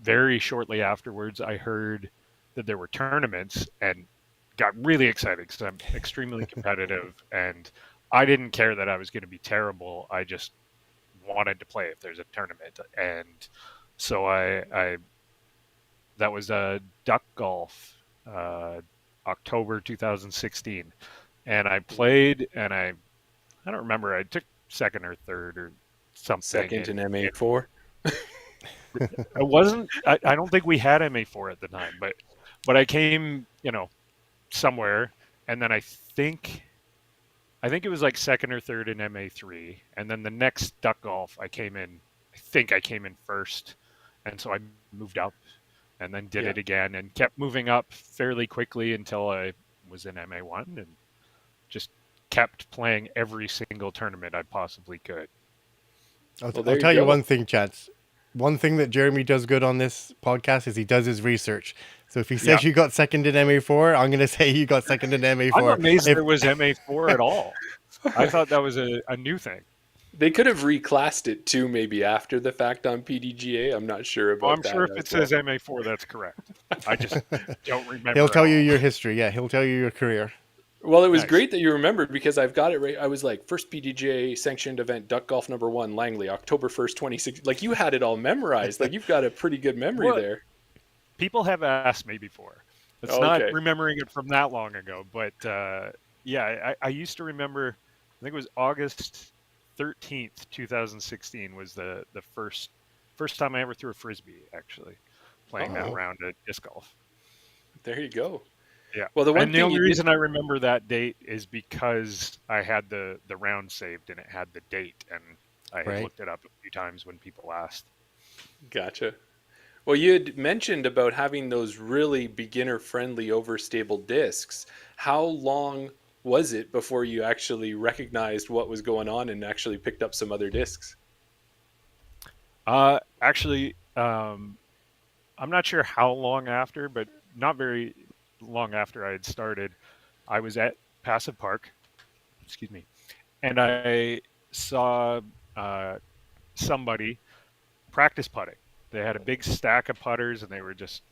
very shortly afterwards, I heard that there were tournaments and got really excited because I'm extremely competitive and I didn't care that I was going to be terrible. I just wanted to play if there's a tournament. And so I that was duck golf, October 2016. And I played and I don't remember, I took second or third or something. Second in MA4? I wasn't, I don't think we had MA4 at the time, but I came, somewhere, and then I think it was like second or third in MA3, and then the next duck golf I came in first, and so I moved up and then did it again and kept moving up fairly quickly until I was in MA1 and just kept playing every single tournament I possibly could. I'll tell you one thing, Chance. One thing that Jeremy does good on this podcast is he does his research. So if he says you got second in MA4, I'm going to say you got second in MA4. I'm amazed there was MA4 at all. I thought that was a new thing. They could have reclassed it too, maybe after the fact on PDGA. I'm not sure about that. I'm sure if it says MA4, that's correct. I just don't remember. He'll tell you your history. Yeah, he'll tell you your career. Well, it was Nice. great that you remembered because I've got it right. I was like, first PDGA sanctioned event, duck golf #1, Langley, October 1st, 2016. Like you had it all memorized. Like you've got a pretty good memory Well, there. people have asked me before. It's not Okay. remembering it from that long ago, but yeah, I used to remember. I think it was August 13th, 2016 was the first time I ever threw a frisbee. Actually, playing that Oh, Oh, round of disc golf. there you go. Yeah, Well, the one and the thing only you did. reason I remember that date is because I had the round saved and it had the date, and I had right. looked it up a few times when people asked. Gotcha. Well, you had mentioned about having those really beginner-friendly overstable discs. How long was it before you actually recognized what was going on and actually picked up some other discs? Actually, I'm not sure how long after, but not very long after I had started, I was at Passive Park, excuse me, and I saw uh, somebody practice putting. They had a big stack of putters and they were just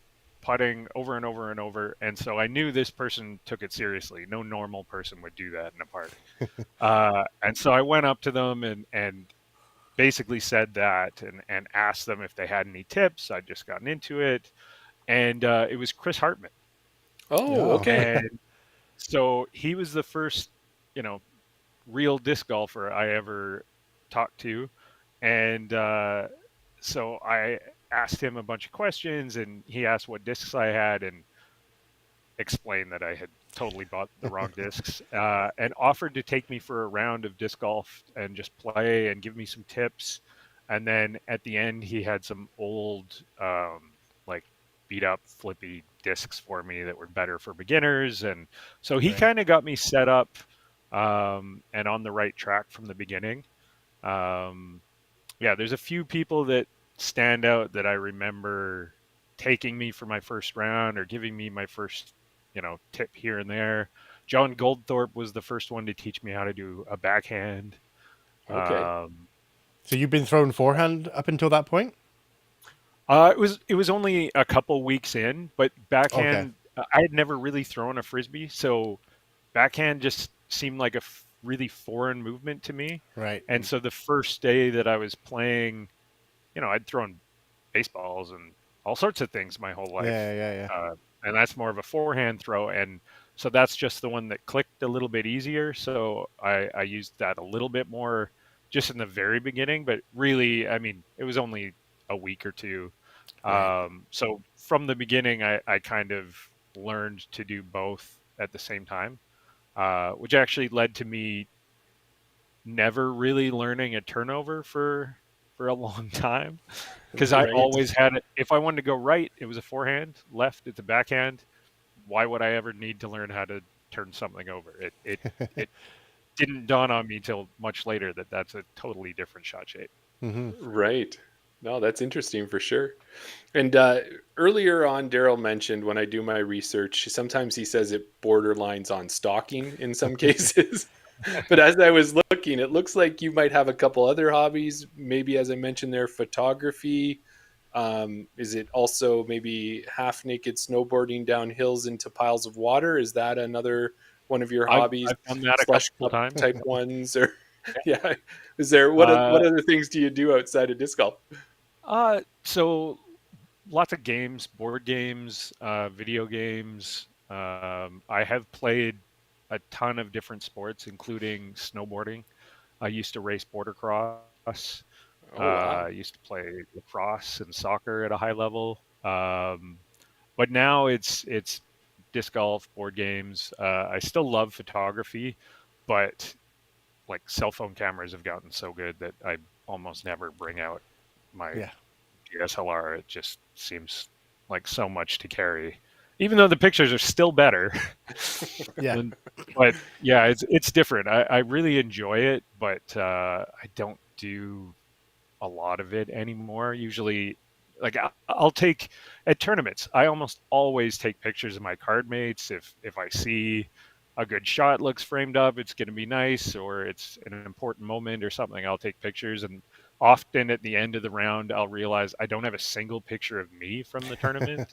putting over and over and over. And so I knew this person took it seriously. No normal person would do that in a park. And so I went up to them and basically said that and asked them if they had any tips. I'd just gotten into it. And it was Chris Hartman. Oh, Oh, okay. And so he was the first, you know, real disc golfer I ever talked to. And so I asked him a bunch of questions and he asked what discs I had and explained that I had totally bought the wrong discs and offered to take me for a round of disc golf and just play and give me some tips. And then at the end, he had some old, like beat up flippy discs for me that were better for beginners. And so he right. kind of got me set up and on the right track from the beginning. Um, yeah, there's a few people that stand out that I remember taking me for my first round or giving me my first, tip here and there. John Goldthorpe was the first one to teach me how to do a backhand. Okay. Um, So you've been throwing forehand up until that point? it was only a couple weeks in, but Okay. backhand I had never really thrown a frisbee, so backhand just seemed like a really foreign movement to me. Right. And so the first day that I was playing, I'd thrown baseballs and all sorts of things my whole life. Yeah, yeah, yeah. And that's more of a forehand throw. And so that's just the one that clicked a little bit easier. So I used that a little bit more just in the very beginning, but really, I mean, it was only a week or two. Right. So from the beginning, I kind of learned to do both at the same time, which actually led to me never really learning a turnover for a long time because I Right. always had it. If I wanted to go right, it was a forehand. Left, it's a backhand. Why would I ever need to learn how to turn something over? It didn't dawn on me till much later that that's a totally different shot shape. Mm-hmm. Right. No, that's interesting for sure. And earlier on, Daryl mentioned when I do my research, sometimes he says it borderlines on stalking in some cases. But as I was looking, it looks like you might have a couple other hobbies. Maybe, as I mentioned there, photography. Is it also maybe half naked snowboarding down hills into piles of water? Is that another one of your hobbies? I've done that a Slush couple cup times. type ones, or yeah. Is there Uh, what other things do you do outside of disc golf? so lots of games, board games, video games. I have played a ton of different sports, including snowboarding. I used to race border cross. Oh I wow. used to play lacrosse and soccer at a high level. But now it's disc golf, board games. I still love photography, but like cell phone cameras have gotten so good that I almost never bring out my Yeah. DSLR. It just seems like so much to carry, even though the pictures are still better. Yeah. And, but yeah, it's different. I really enjoy it, but I don't do a lot of it anymore. Usually, like I'll take at tournaments. I almost always take pictures of my card mates. If I see a good shot looks framed up, it's going to be nice, or it's an important moment or something. I'll take pictures, and often at the end of the round, I'll realize I don't have a single picture of me from the tournament,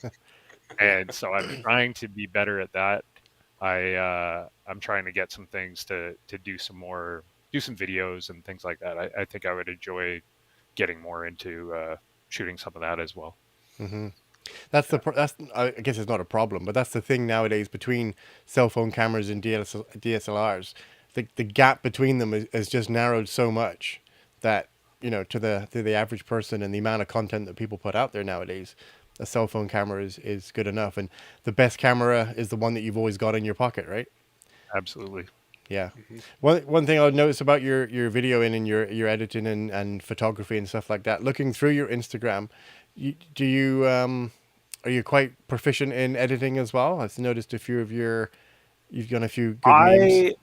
and so I'm trying to be better at that. I I'm trying to get some things to do some videos and things like that. I think I would enjoy getting more into shooting some of that as well. Mm-hmm. That's I guess it's not a problem, but that's the thing nowadays between cell phone cameras and DSLRs. The gap between them is just narrowed so much that, to the average person and the amount of content that people put out there nowadays, a cell phone camera is good enough. And the best camera is the one that you've always got in your pocket, right? Absolutely. Yeah. Mm-hmm. One thing I'll notice about your videoing and your editing and photography and stuff like that, looking through your Instagram, are you quite proficient in editing as well? I've noticed you've done a few good memes,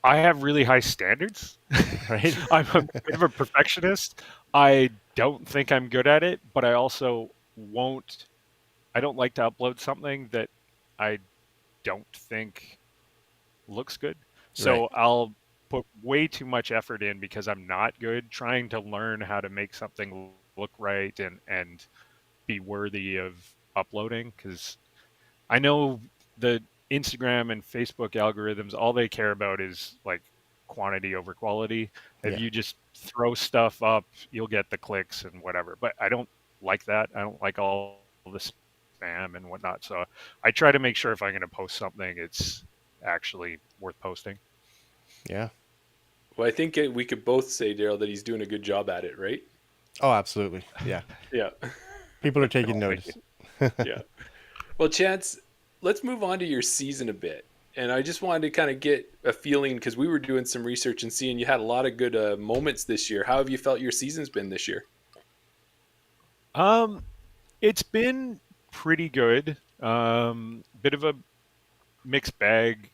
I have really high standards. right? I'm a bit of a perfectionist. I don't think I'm good at it, but I also won't. I don't like to upload something that I don't think looks good. Right. So I'll put way too much effort in because I'm not good trying to learn how to make something look right and be worthy of uploading, because I know the Instagram and Facebook algorithms, all they care about is like quantity over quality. If Yeah. you just throw stuff up, you'll get the clicks and whatever. But I don't like that. I don't like all the spam and whatnot. So I try to make sure if I'm going to post something, it's actually worth posting. Yeah. Well, I think we could both say, Daryl, that he's doing a good job at it, right? Oh, absolutely. Yeah. Yeah. People are taking Oh, thank notice. Yeah. Well, Chance, let's move on to your season a bit. And I just wanted to kind of get a feeling, because we were doing some research and seeing you had a lot of good moments this year. How have you felt your season's been this year? It's been pretty good. Bit of a mixed bag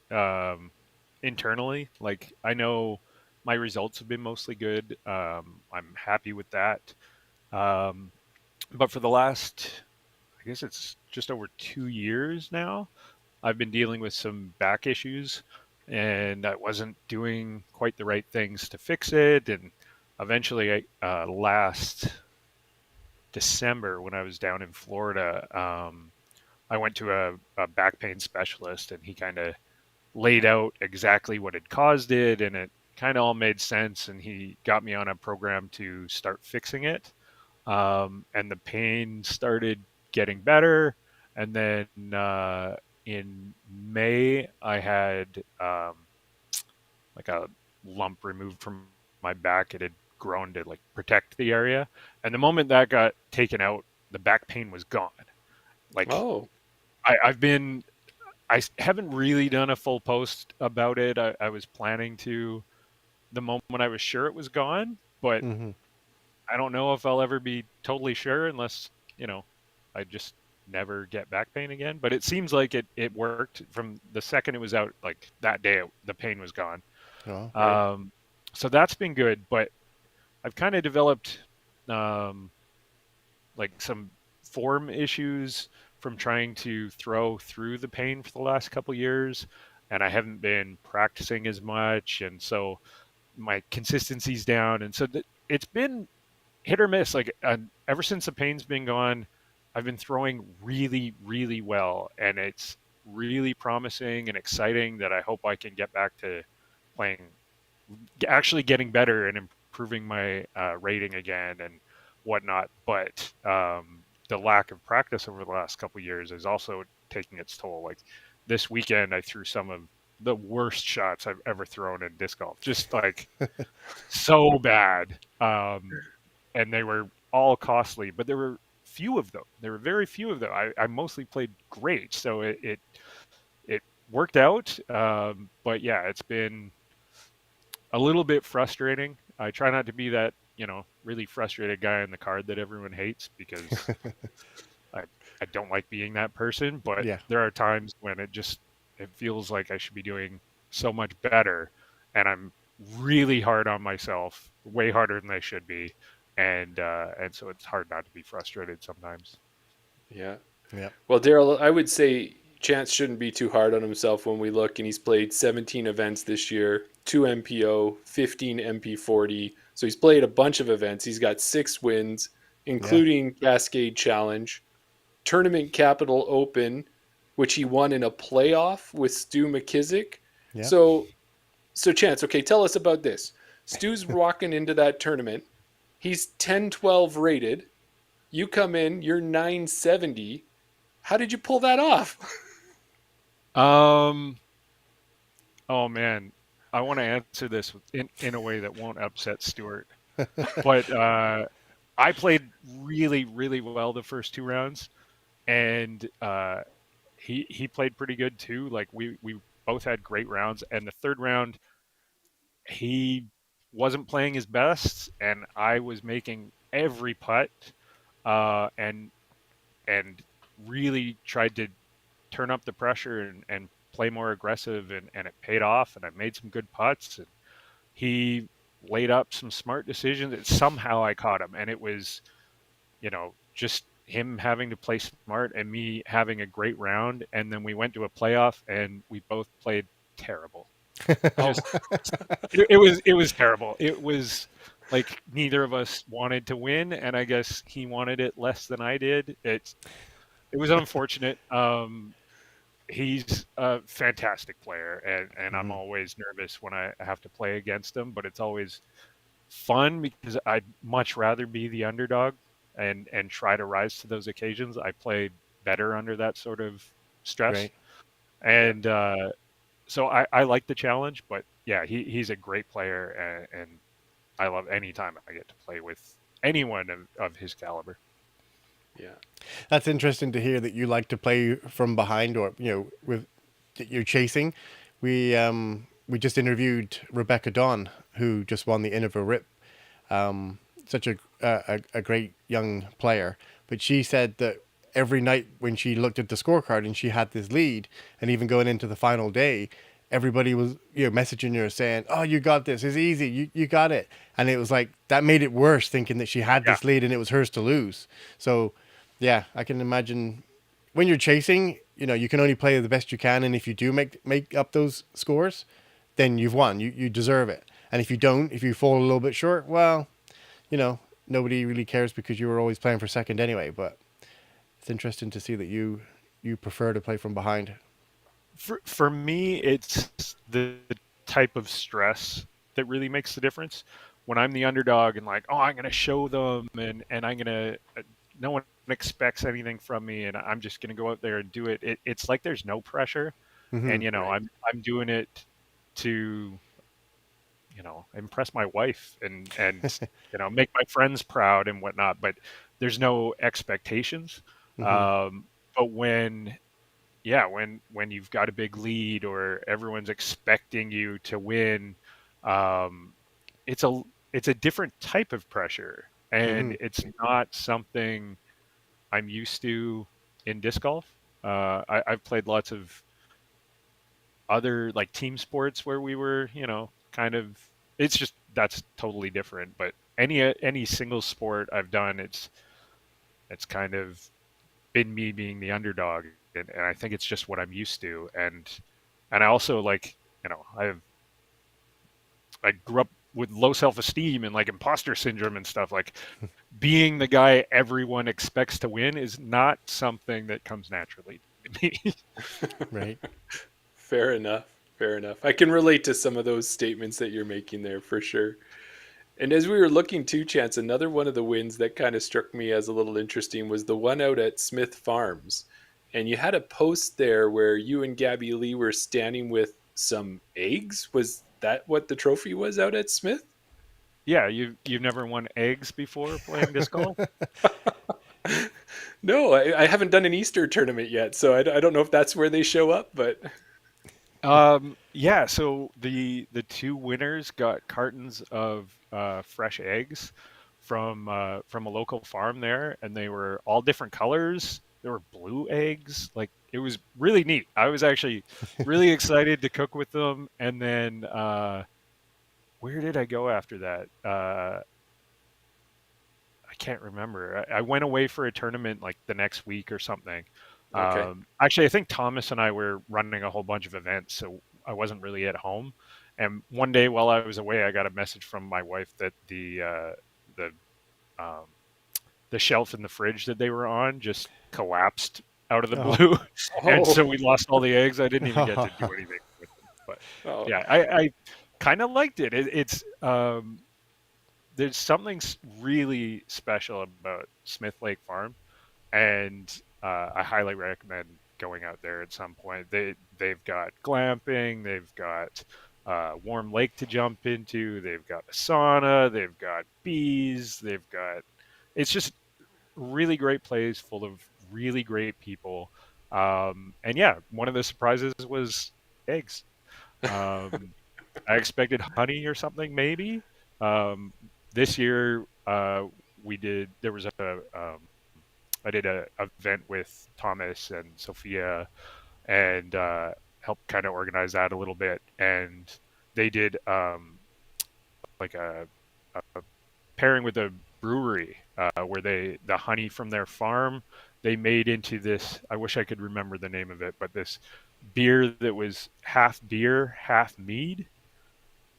internally. Like, I know my results have been mostly good. I'm happy with that. Um, but for the last, I guess it's just over 2 years now, I've been dealing with some back issues, and I wasn't doing quite the right things to fix it. And eventually, last December, when I was down in Florida, I went to a back pain specialist, and he kind of laid out exactly what had caused it, and it kind of all made sense. And he got me on a program to start fixing it. And the pain started getting better. And then in May, I had like a lump removed from my back. It had grown to like protect the area. And the moment that got taken out, the back pain was gone. Like, Oh, I haven't really done a full post about it. I was planning to the moment I was sure it was gone, but Mm-hmm. I don't know if I'll ever be totally sure unless, I just never get back pain again. But it seems like it worked from the second it was out, like that day, the pain was gone. Oh, right. So that's been good, but I've kind of developed um, like some form issues from trying to throw through the pain for the last couple years, and I haven't been practicing as much, and so my consistency's down, and so it's been hit or miss. Like ever since the pain's been gone, I've been throwing really, really well, and it's really promising and exciting that I hope I can get back to playing, actually getting better and improving my rating again and whatnot. But the lack of practice over the last couple of years is also taking its toll. Like this weekend, I threw some of the worst shots I've ever thrown in disc golf, just like so bad. And they were all costly, but there were few of them. There were very few of them. I mostly played great, so it worked out. But yeah, it's been a little bit frustrating. I try not to be that, really frustrated guy in the card that everyone hates, because I, I don't like being that person. But yeah. there are times when it feels like I should be doing so much better, and I'm really hard on myself, way harder than I should be, and so it's hard not to be frustrated sometimes. Yeah. Yeah. Well, Daryl, I would say Chance shouldn't be too hard on himself when we look, and he's played 17 events this year, 2 MPO, 15 MP40. So he's played a bunch of events. He's got 6 wins, Yeah. including Cascade Challenge, Tournament Capital Open, which he won in a playoff with Stu McKissick, Yeah. So Chance, okay, tell us about this. Stu's walking into that tournament. He's 10-12 rated. You come in, you're 970. How did you pull that off? Um. Oh man, I want to answer this in a way that won't upset Stuart. But I played really, really well the first 2 rounds, and he played pretty good too. Like we both had great rounds, and the third round he wasn't playing his best, and I was making every putt, and really tried to turn up the pressure and play more aggressive, and it paid off, and I made some good putts, and he laid up some smart decisions, and somehow I caught him, and it was, just him having to play smart and me having a great round, and then we went to a playoff and we both played terrible. Just it was terrible. It was like neither of us wanted to win, and I guess he wanted it less than I did. It was unfortunate. He's a fantastic player, and I'm always nervous when I have to play against him, but it's always fun because I'd much rather be the underdog and try to rise to those occasions. I play better under that sort of stress. Right. And so I like the challenge, but yeah, he's a great player, and I love any time I get to play with anyone of his caliber. Yeah. That's interesting to hear that you like to play from behind, or with that you're chasing. We just interviewed Rebecca Dawn, who just won the Innova Rip. Such a great young player, but she said that every night when she looked at the scorecard and she had this lead, and even going into the final day, everybody was messaging her saying, "Oh, you got this. It's easy. You got it." And it was like that made it worse, thinking that she had this lead and it was hers to lose. So, yeah, I can imagine when you're chasing, you can only play the best you can, and if you do make up those scores, then you've won. You deserve it. And if you don't, if you fall a little bit short, well, nobody really cares because you were always playing for second anyway. But it's interesting to see that you prefer to play from behind. For me, it's the type of stress that really makes the difference. When I'm the underdog and like, oh, I'm going to show them, and I'm going to, no one expects anything from me, and I'm just going to go out there and do it. It's like there's no pressure, and Right. I'm doing it to impress my wife and make my friends proud and whatnot. But there's no expectations. But when you've got a big lead or everyone's expecting you to win, it's a different type of pressure, and it's not something I'm used to in disc golf. I've played lots of other like team sports where we were, kind of. It's just that's totally different. But any single sport I've done, it's kind of been me being the underdog, and I think it's just what I'm used to. And I also like, I grew up with low self-esteem and like imposter syndrome and stuff. Like being the guy everyone expects to win is not something that comes naturally to me. Right. Fair enough. Fair enough. I can relate to some of those statements that you're making there for sure. And as we were looking to Chance, another one of the wins that kind of struck me as a little interesting was the one out at Smith Farms. And you had a post there where you and Gabby Lee were standing with some eggs. Was that what the trophy was out at Smith? Yeah, you've never won eggs before playing disc golf? No, I haven't done an Easter tournament yet, so I don't know if that's where they show up, but Yeah, so the two winners got cartons of fresh eggs from a local farm there, and they were all different colors. There were blue eggs. Like it was really neat. I was actually really excited to cook with them. And then where did I go after that? I can't remember. I went away for a tournament like the next week or something. okay. Actually, I think Thomas and I were running a whole bunch of events, so I wasn't really at home. And one day while I was away, I got a message from my wife that the um, the shelf in the fridge that they were on just collapsed out of the Oh. blue, and Oh, so we lost all the eggs. I didn't even get to do anything with them. But Oh, yeah, I kind of liked it. It's there's something really special about Smith Lake Farm, and I highly recommend going out there at some point. They've got glamping, they've got warm lake to jump into, they've got a sauna, they've got bees, they've got it's just a really great place full of really great people. And yeah, one of the surprises was eggs. Um, I expected honey or something maybe. Um, this year we did there was I did a event with Thomas and Sophia and helped kind of organize that a little bit. And they did like a pairing with a brewery where the honey from their farm they made into this. I wish I could remember the name of it, but this beer that was half beer, half mead,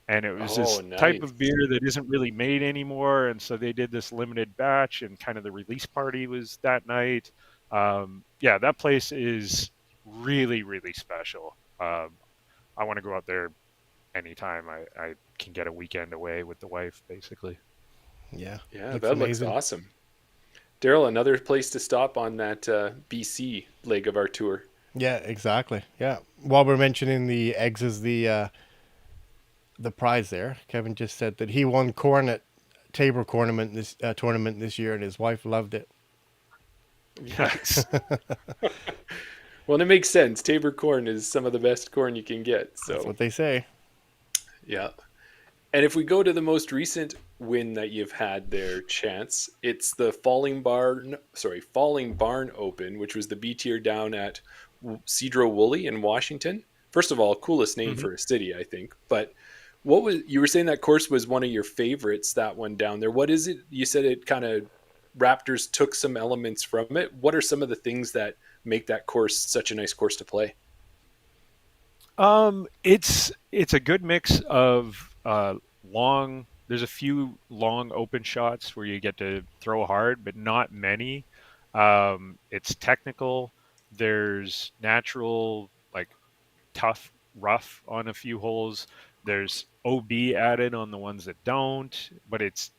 and it was oh, this type nice. of beer that isn't really made anymore. And so they did this limited batch, and kind of the release party was that night. Yeah, that place is really, really special. I want to go out there anytime I can get a weekend away with the wife, basically. Yeah, Yeah, looks that looks amazing. awesome. Daryl, another place to stop on that BC leg of our tour. Yeah, exactly. Yeah. While we're mentioning the eggs as the prize there, Kevin just said that he won corn at Tabor tournament this year, and his wife loved it. Nice. Well, and it makes sense. Tabor corn is some of the best corn you can get. That's So, what they say. yeah. And if we go to the most recent win that you've had there, Chance, it's the Falling Barn Open, which was the B tier down at Sedro Wooley in Washington. First of all, coolest name Hmm. for a city, I think. But what was you were saying that course was one of your favorites, that one down there. What is it? You said it kind of Raptors took some elements from it. What are some of the things that make that course such a nice course to play? It's a good mix of long. There's a few long open shots where you get to throw hard, but not many. It's technical. There's natural, like tough, rough on a few holes. There's OB added on the ones that don't, but it's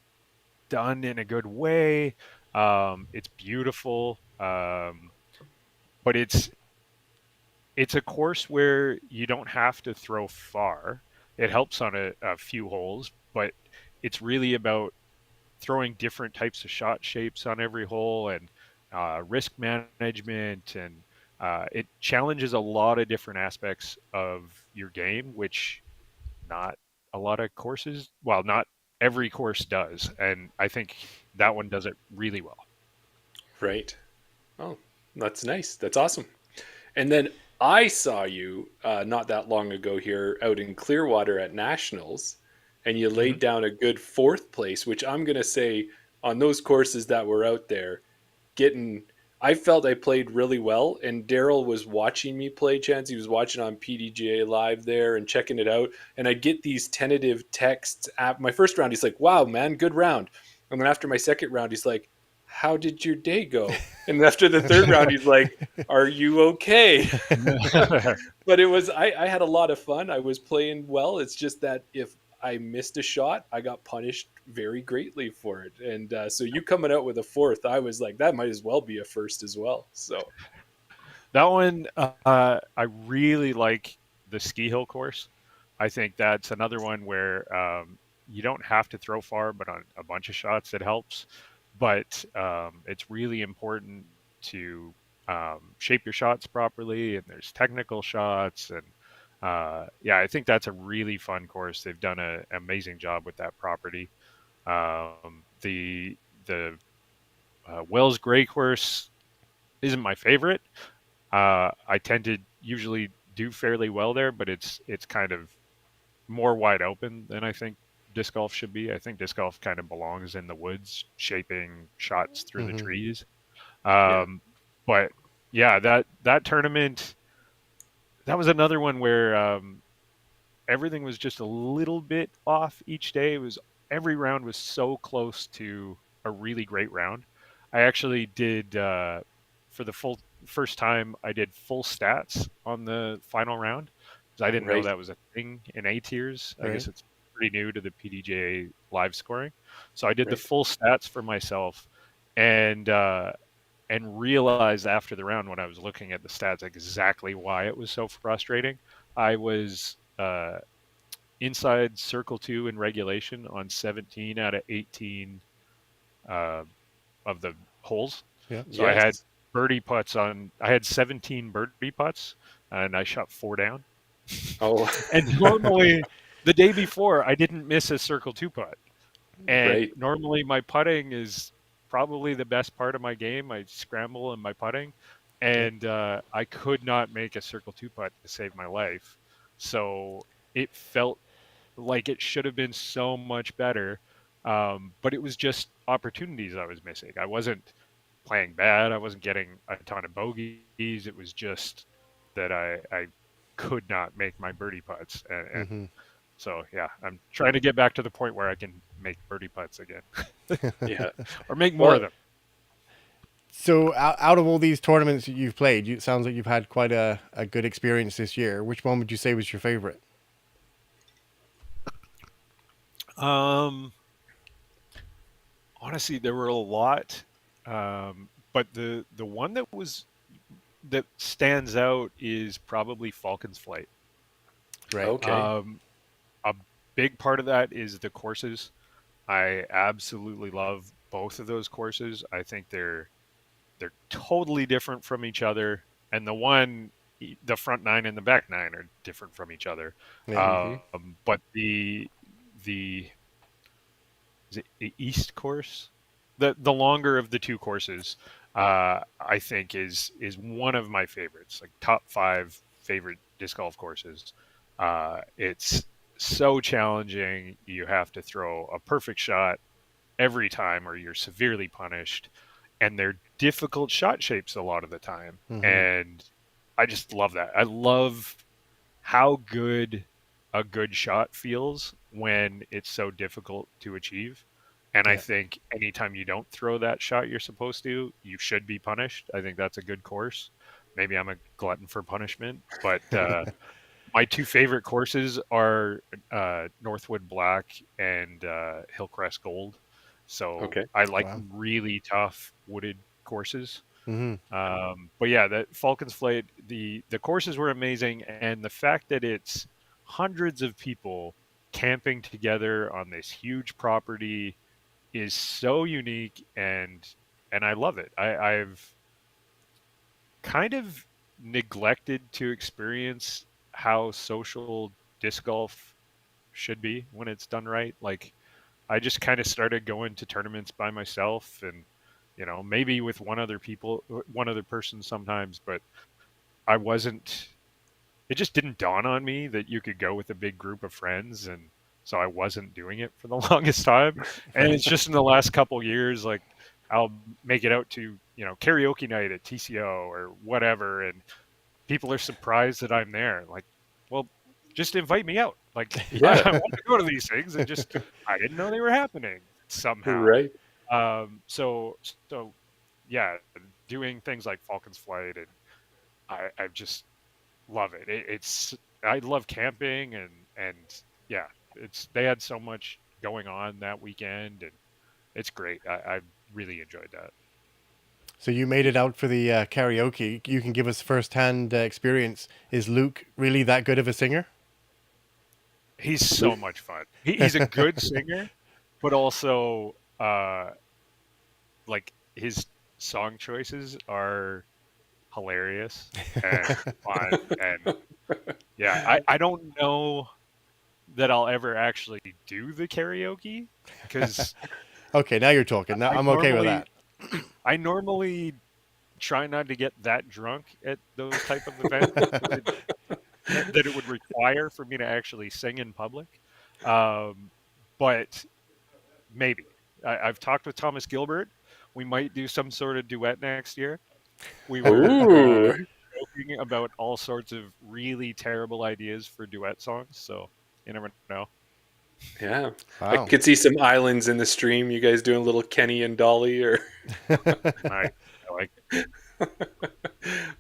done in a good way. It's beautiful, but it's a course where you don't have to throw far. It helps on a few holes, but it's really about throwing different types of shot shapes on every hole and risk management. And it challenges a lot of different aspects of your game, which not a lot of courses, well, not every course does. And I think that one does it really well. Right. Oh, that's nice. That's awesome. And then I saw you not that long ago here out in Clearwater at Nationals, and you Hmm. laid down a good fourth place, which I'm going to say on those courses that were out there, getting. I felt I played really well, and Daryl was watching me play. Chance, he was watching on PDGA live there and checking it out. And I'd get these tentative texts. At my first round, he's like, "Wow, man, good round." And then after my second round, he's like, "How did your day go?" And after the third round, he's like, "Are you okay?" But I had a lot of fun. I was playing well. It's just that if I missed a shot, I got punished very greatly for it. And so you coming out with a fourth, I was like, that might as well be a first as well. So That one, I really like the ski hill course. I think that's another one where you don't have to throw far, but on a bunch of shots it helps. But it's really important to shape your shots properly, and there's technical shots, and yeah, I think that's a really fun course. They've done an amazing job with that property. The Wells Gray course isn't my favorite. I tend to usually do fairly well there, but it's kind of more wide open than I think disc golf should be. I think disc golf kind of belongs in the woods, shaping shots through the Hmm. trees. yeah, Um, but yeah, that tournament, that was another one where everything was just a little bit off each day. It was every round was so close to a really great round. I actually did for the full first time. I did full stats on the final round, So I didn't know Right. that was a thing in A tiers. I Right. guess it's pretty new to the PDGA live scoring. So I did the Right. full stats for myself, and realized after the round when I was looking at the stats exactly why it was so frustrating. I was inside circle 2 in regulation on 17 out of 18 uh, of the holes. Yeah. So I had Yes. I had 17 birdie putts, and I shot 4 down. Oh, And normally, the day before, I didn't miss a circle 2 putt. And right. normally, my putting is probably the best part of my game. I scramble in my putting, Yeah. and I could not make a circle 2 putt to save my life. So it felt like it should have been so much better. But it was just opportunities I was missing. I wasn't playing bad. I wasn't getting a ton of bogeys. It was just that I could not make my birdie putts. And Mm-hmm. so, yeah, I'm trying to get back to the point where I can make birdie putts again Yeah. or make more of Well, them. So out of all these tournaments that you've played, it sounds like you've had quite a good experience this year. Which one would you say was your favorite? Um, Honestly, there were a lot, but the one that stands out is probably Falcon's Flight. Right. okay. A big part of that is the courses. I absolutely love both of those courses. I think they're totally different from each other, and the front 9 and the back 9 are different from each other. Yeah. Hmm. But the is it the East course, the longer of the two courses, I think is one of my favorites, like top 5 favorite disc golf courses. It's so challenging. You have to throw a perfect shot every time, or you're severely punished. And they're difficult shot shapes a lot of the time. Mm-hmm. And I just love that. I love how good a good shot feels when it's so difficult to achieve. And I Yeah. think anytime you don't throw that shot you're supposed to, you should be punished. I think that's a good course. Maybe I'm a glutton for punishment, but my 2 favorite courses are Northwood Black and Hillcrest Gold. So Okay. I like Wow. really tough wooded courses. Mm-hmm. But yeah, that Falcons Flight, the courses were amazing, and the fact that it's hundreds of people camping together on this huge property is so unique, and I love it. I've kind of neglected to experience how social disc golf should be when it's done right. Like I just kind of started going to tournaments by myself, and maybe with one other person sometimes, but I wasn't it just didn't dawn on me that you could go with a big group of friends, and so I wasn't doing it for the longest time. And Right. it's just in the last couple years, like I'll make it out to karaoke night at TCO or whatever, and people are surprised that I'm there. Like, well, just invite me out. Like Yeah. I want to go to these things, and just I didn't know they were happening somehow. Right. So yeah, doing things like Falcon's Flight, and I just love it. I love camping, and yeah, they had so much going on that weekend, and it's great. I really enjoyed that. So you made it out for the karaoke. You can give us first-hand experience. Is Luke really that good of a singer? He's so much fun. He's a good singer, but also like his song choices are hilarious and fun. And yeah, I don't know that I'll ever actually do the karaoke because Okay, now you're talking. Now I I'm okay with normally that. I normally try not to get that drunk at those type of events that it would require for me to actually sing in public. Um, but maybe I've talked with Thomas Gilbert. We might do some sort of duet next year. We were Ooh. joking about all sorts of really terrible ideas for duet songs, so you never know. Yeah. I Wow. could see some islands in the stream. You guys doing a little Kenny and Dolly or I like.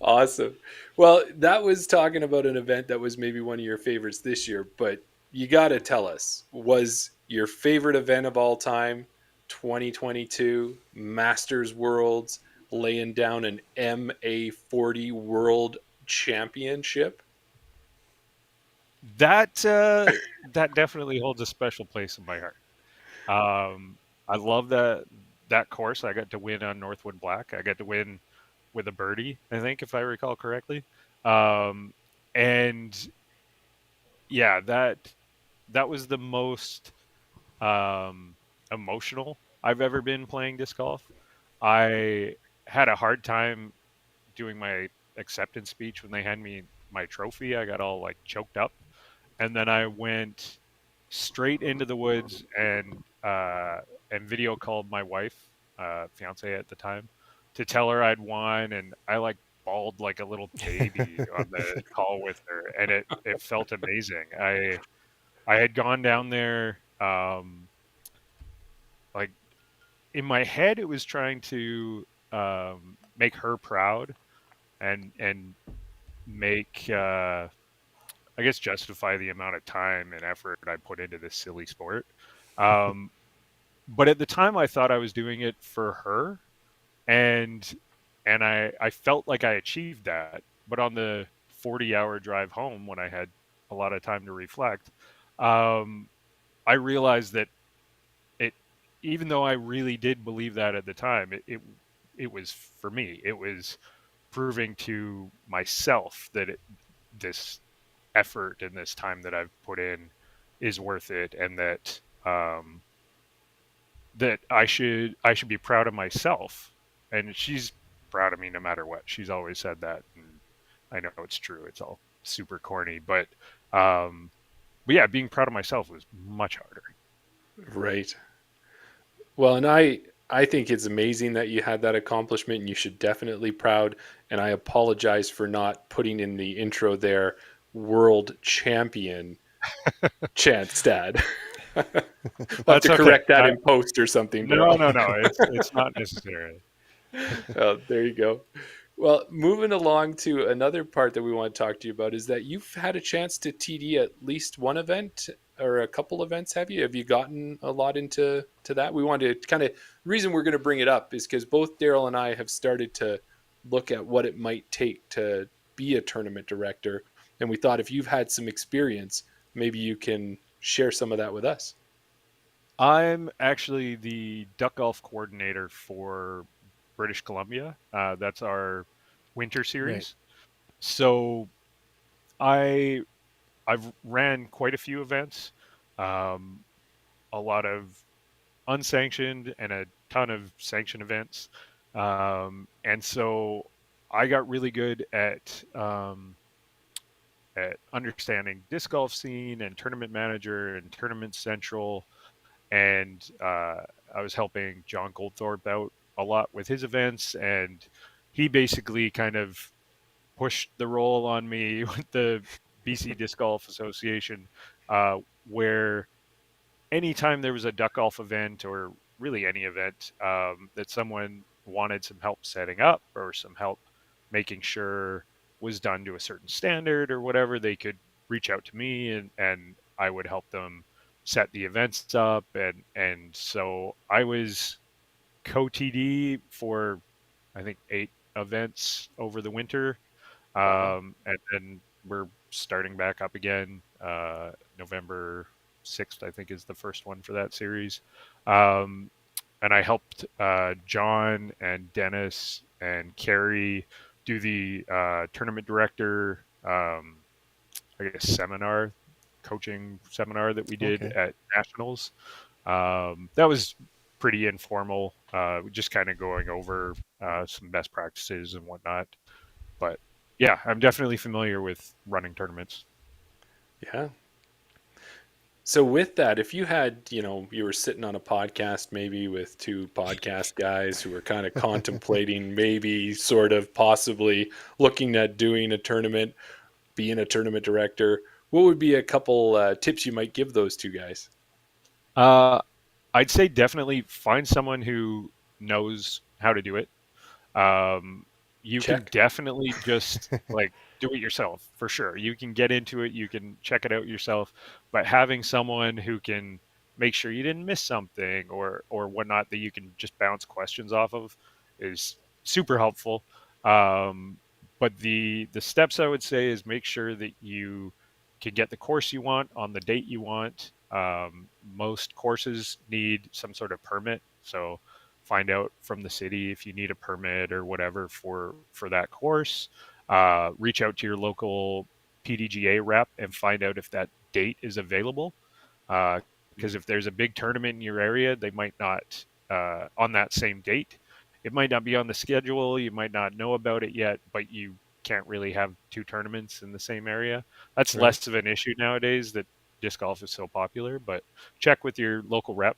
Awesome. Well, that was talking about an event that was maybe one of your favorites this year, but you got to tell us, was your favorite event of all time 2022 Masters Worlds laying down an MA40 World Championship? That definitely holds a special place in my heart. I love that course. I got to win on Northwood Black. I got to win with a birdie, I think, if I recall correctly. Um, and yeah, that was the most um, emotional I've ever been playing disc golf. I had a hard time doing my acceptance speech when they handed me my trophy. I got all like choked up, and then I went straight into the woods and video called my wife, fiance at the time, to tell her I'd won, and I like bawled like a little baby on the call with her, and it felt amazing. I had gone down there, like in my head, it was trying to make her proud and make I guess justify the amount of time and effort I put into this silly sport. Um, but at the time, I thought I was doing it for her, and I felt like I achieved that. But on the 40-hour drive home, when I had a lot of time to reflect, um, I realized that it, even though I really did believe that at the time, it was for me. It was proving to myself that this effort and this time that I've put in is worth it, and that I should be proud of myself. And she's proud of me no matter what. She's always said that, and I know it's true. It's all super corny, um, but yeah, being proud of myself was much harder. Right. Well, and I think it's amazing that you had that accomplishment, and you should definitely proud. And I apologize for not putting in the intro there, world champion Chance Stad. We'll have That's to okay. correct that in post or something, No, Daryl. no, no. It's not necessary. Oh, there you go. Well, moving along to another part that we want to talk to you about is that you've had a chance to TD at least one event or a couple events, have you? Have you gotten a lot into that? We wanted to kind of, the reason we're going to bring it up is because both Daryl and I have started to look at what it might take to be a tournament director. And we thought if you've had some experience, maybe you can share some of that with us. I'm actually the duck golf coordinator for British Columbia. That's our winter Right. series. So I I've ran quite a few events, um, a lot of unsanctioned and a ton of sanctioned events, and so I got really good at understanding disc golf scene and tournament manager and tournament central, and I was helping John Goldthorpe out a lot with his events, and he basically kind of pushed the role on me with the BC Disc Golf Association, uh, where anytime there was a duck golf event or really any event that someone wanted some help setting up or some help making sure was done to a certain standard or whatever, they could reach out to me, and I would help them set the events up. And so I was co-TD for, I think, 8 events over the winter, Wow. and then we're starting back up again. November 6th, I think, is the first one for that series. Um, and I helped John and Dennis and Carrie do the tournament director, I guess, seminar, coaching seminar that we did Okay. at Nationals. That was pretty informal, just kind of going over some best practices and whatnot. But yeah, I'm definitely familiar with running tournaments. Yeah. So with that, if you had, you were sitting on a podcast maybe with two podcast guys who were kind of contemplating maybe sort of possibly looking at doing a tournament, being a tournament director, what would be a couple tips you might give those two guys? Uh, I'd say definitely find someone who knows how to do it. Um, You can Check. definitely just like do it yourself for sure. You can get into it, you can check it out yourself, but having someone who can make sure you didn't miss something or whatnot that you can just bounce questions off of is super helpful. Um, but the steps I would say is make sure that you can get the course you want on the date you want. Most courses need some sort of permit, so find out from the city if you need a permit or whatever for that course. Reach out to your local PDGA rep and find out if that date is available. Because if there's a big tournament in your area, they might not on that same date. It might not be on the schedule. You might not know about it yet, but you can't really have two tournaments in the same area. That's Right. less of an issue nowadays that disc golf is so popular. But check with your local rep,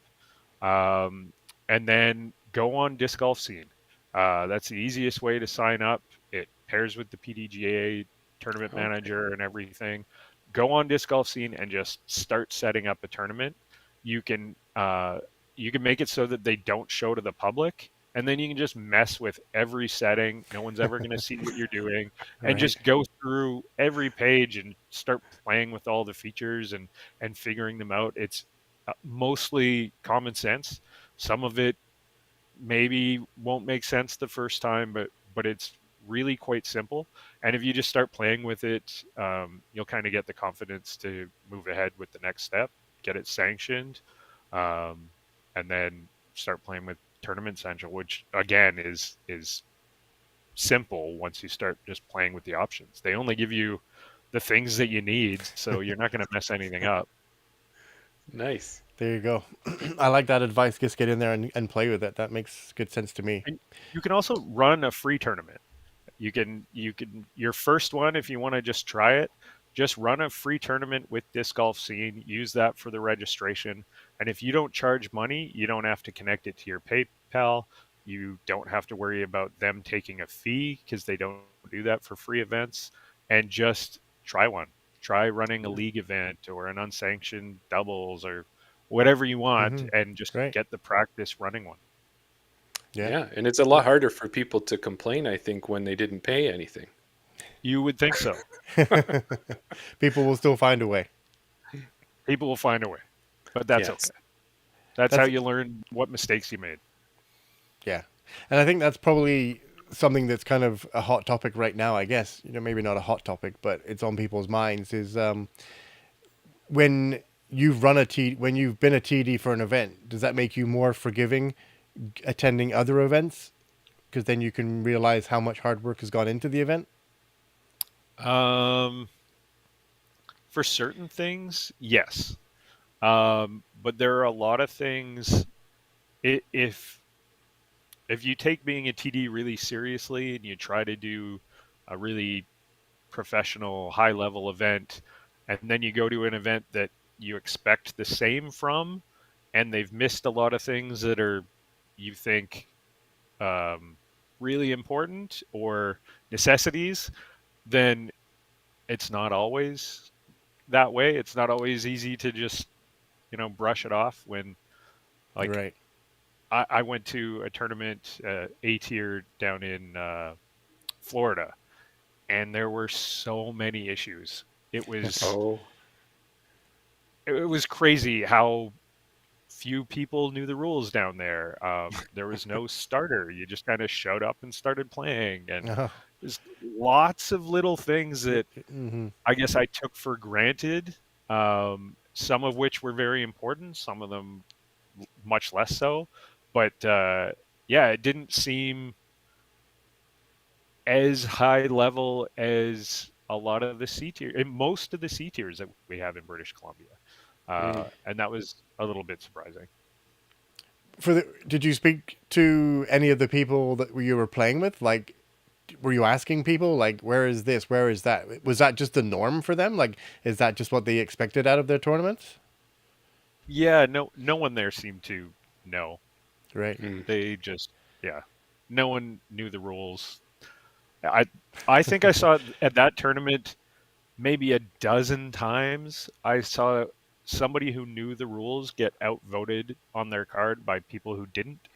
um, and then go on Disc Golf Scene. That's the easiest way to sign up. It pairs with the PDGA tournament Okay. manager and everything. Go on Disc Golf Scene and just start setting up a tournament. You can make it so that they don't show to the public, and then you can just mess with every setting. No one's ever going to see what you're doing, and Right. just go through every page and start playing with all the features and figuring them out. It's mostly common sense. Some of it maybe won't make sense the first time, but it's really quite simple. And if you just start playing with it, you'll kind of get the confidence to move ahead with the next step, get it sanctioned, um, and then start playing with Tournament Central, which again is simple once you start just playing with the options. They only give you the things that you need, so you're not going to mess anything up. Nice. There you go. I like that advice. Just get in there and play with it. That makes good sense to me. And you can also run a free tournament. You can your first one, if you want to just try it, just run a free tournament with Disc Golf Scene. Use that for the registration. And if you don't charge money, you don't have to connect it to your PayPal. You don't have to worry about them taking a fee because they don't do that for free events. And just try one. Try running a league event or an unsanctioned doubles or whatever you want, Mm-hmm. and just Right. get the practice running one. Yeah. Yeah, and it's a lot harder for people to complain, I think, when they didn't pay anything. You would think so. People will still find a way. People will find a way, but that's Yes. okay. That's how That's you learn what mistakes you made. Yeah, and I think that's probably something that's kind of a hot topic right now. I guess maybe not a hot topic, but it's on people's minds. Is when when you've been a TD for an event, does that make you more forgiving attending other events? Because then you can realize how much hard work has gone into the event. Um, for certain things, yes. But there are a lot of things. If you take being a TD really seriously and you try to do a really professional, high level event, and then you go to an event that you expect the same from, and they've missed a lot of things that are you think um, really important or necessities, then it's not always that way. It's not always easy to just brush it off when like Right. I went to a tournament A tier down in Florida, and there were so many issues. It was Oh, it was crazy how few people knew the rules down there. There was no starter. You just kind of showed up and started playing, and Uh-huh. there's lots of little things that Mm-hmm. I guess I took for granted. Some of which were very important, some of them much less so. But yeah, it didn't seem as high level as a lot of the C tier, and most of the C tiers that we have in British Columbia, and that was a little bit surprising. Did you speak to any of the people that you were playing with? Like, were you asking people like, where is this? Where is that? Was that just the norm for them? Like, is that just what they expected out of their tournaments? Yeah, no one there seemed to know. Right. mm. They just, yeah, no one knew the rules. I I think I saw at that tournament maybe a dozen times. I saw somebody who knew the rules get outvoted on their card by people who didn't.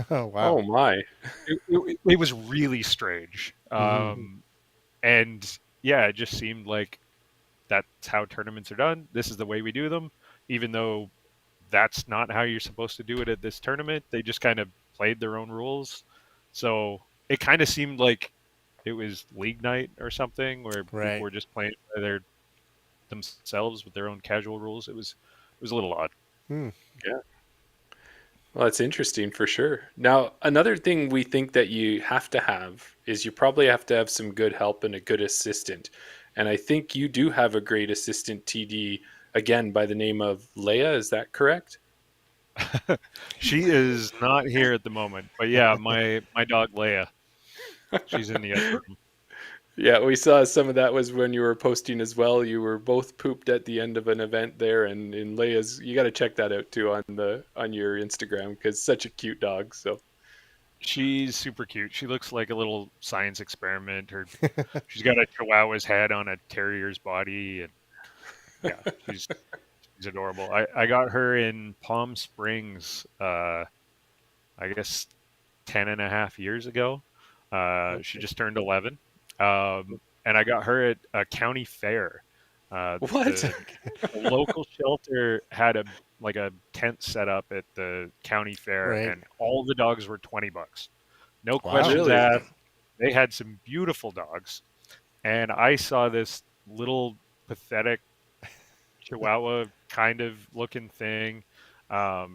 Oh wow. Oh my. It was really strange. And yeah, it just seemed like that's how tournaments are done. This is the way we do them, even though that's not how you're supposed to do it at this tournament. They just kind of played their own rules. So it kind of seemed like it was league night or something where people Right. were just playing by their themselves with their own casual rules. It was a little odd. Hmm. Yeah. Well, it's interesting for sure. Now, another thing we think that you have to have is you probably have to have some good help and a good assistant. And I think you do have a great assistant TD, again, by the name of Leia. Is that correct? She is not here at the moment, but yeah, my dog Leia, she's in the other room. Yeah, we saw some of that was when you were posting as well. You were both pooped at the end of an event there, and in Leia's, you got to check that out too on your Instagram because such a cute dog. So She's super cute. She looks like a little science experiment. She's got a chihuahua's head on a terrier's body, and yeah, she's adorable. I got her in Palm Springs, I guess 10.5 years ago. She just turned 11. And I got her at a county fair. what? The local shelter had a tent set up at the county fair, Right. and all the dogs were $20. No Wow. questions Really? asked. They had some beautiful dogs, and I saw this little pathetic Chihuahua kind of looking thing.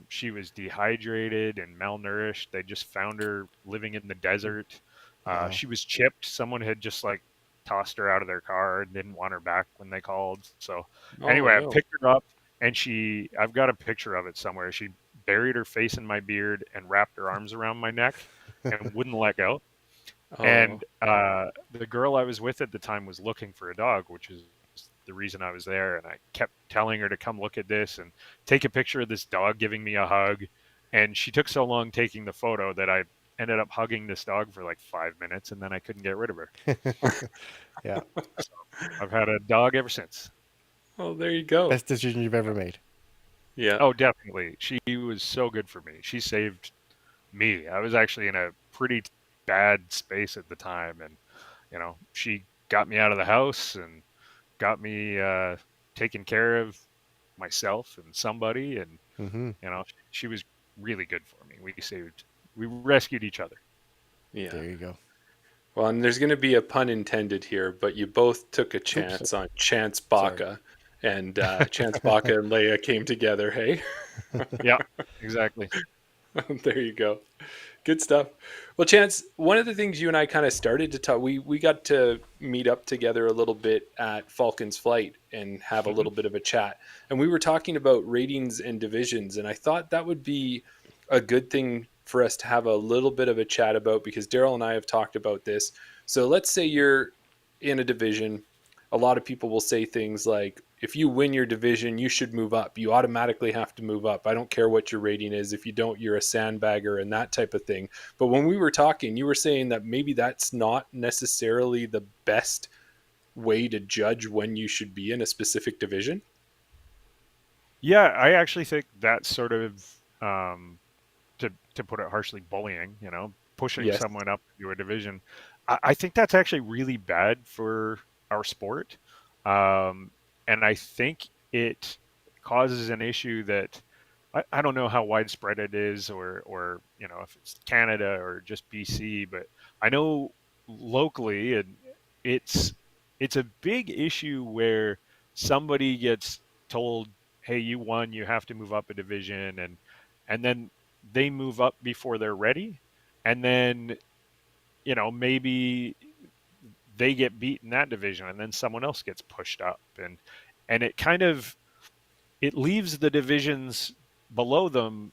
She was dehydrated and malnourished. They just found her living in the desert. Wow. She was chipped. Someone had just like tossed her out of their car and didn't want her back when they called. So Oh anyway, I no. picked her up, and I've got a picture of it somewhere. She buried her face in my beard and wrapped her arms around my neck and wouldn't let go. Oh. And the girl I was with at the time was looking for a dog, which is the reason I was there. And I kept telling her to come look at this and take a picture of this dog giving me a hug. And she took so long taking the photo that I ended up hugging this dog for like 5 minutes, and then I couldn't get rid of her. Yeah. So I've had a dog ever since. Oh, there you go. Best decision you've ever made. Yeah. Oh, definitely. She was so good for me. She saved me. I was actually in a pretty bad space at the time, and she got me out of the house and got me taken care of myself and somebody, and Mm-hmm. she was really good for me. We rescued each other. Yeah. There you go. Well, and there's going to be a pun intended here, but you both took a chance on Chance Baca, and Chance Baca and Leia came together. Hey, Yeah, exactly. there you go. Good stuff. Well, Chance, one of the things you and I kind of started to talk, we got to meet up together a little bit at Falcon's Flight and have a Mhm. little bit of a chat. And we were talking about ratings and divisions. And I thought that would be a good thing for us to have a little bit of a chat about because Daryl and I have talked about this. So let's say you're in a division. A lot of people will say things like, if you win your division, you should move up. You automatically have to move up. I don't care what your rating is. If you don't, you're a sandbagger and that type of thing. But when we were talking, you were saying that maybe that's not necessarily the best way to judge when you should be in a specific division. Yeah, I actually think that's sort of to put it harshly, bullying. Pushing Yes. someone up into a division. I think that's actually really bad for our sport, um, and I think it causes an issue that I don't know how widespread it is, or if it's Canada or just BC, but I know locally, and it's it's a big issue where somebody gets told, "Hey, you won, you have to move up a division," and then they move up before they're ready, and then maybe they get beat in that division, and then someone else gets pushed up, and it kind of it leaves the divisions below them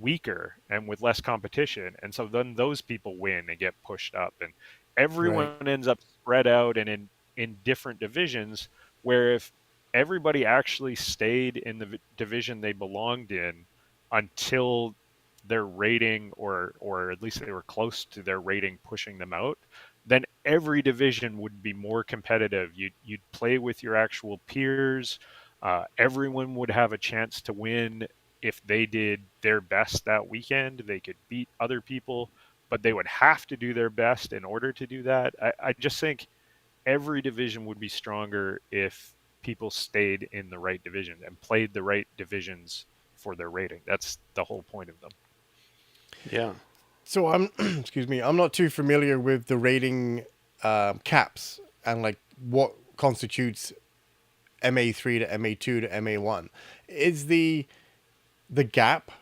weaker and with less competition, and so then those people win and get pushed up, and Right. everyone ends up spread out and in different divisions. Where if everybody actually stayed in the division they belonged in until their rating, or at least they were close to their rating pushing them out, then every division would be more competitive. You'd play with your actual peers. Everyone would have a chance to win, if they did their best that weekend, they could beat other people, but they would have to do their best in order to do that. I just think every division would be stronger if people stayed in the right division and played the right divisions for their rating. That's the whole point of them. Yeah. So I'm, excuse me, I'm not too familiar with the rating caps and like what constitutes MA3 to MA2 to MA1. Is the gap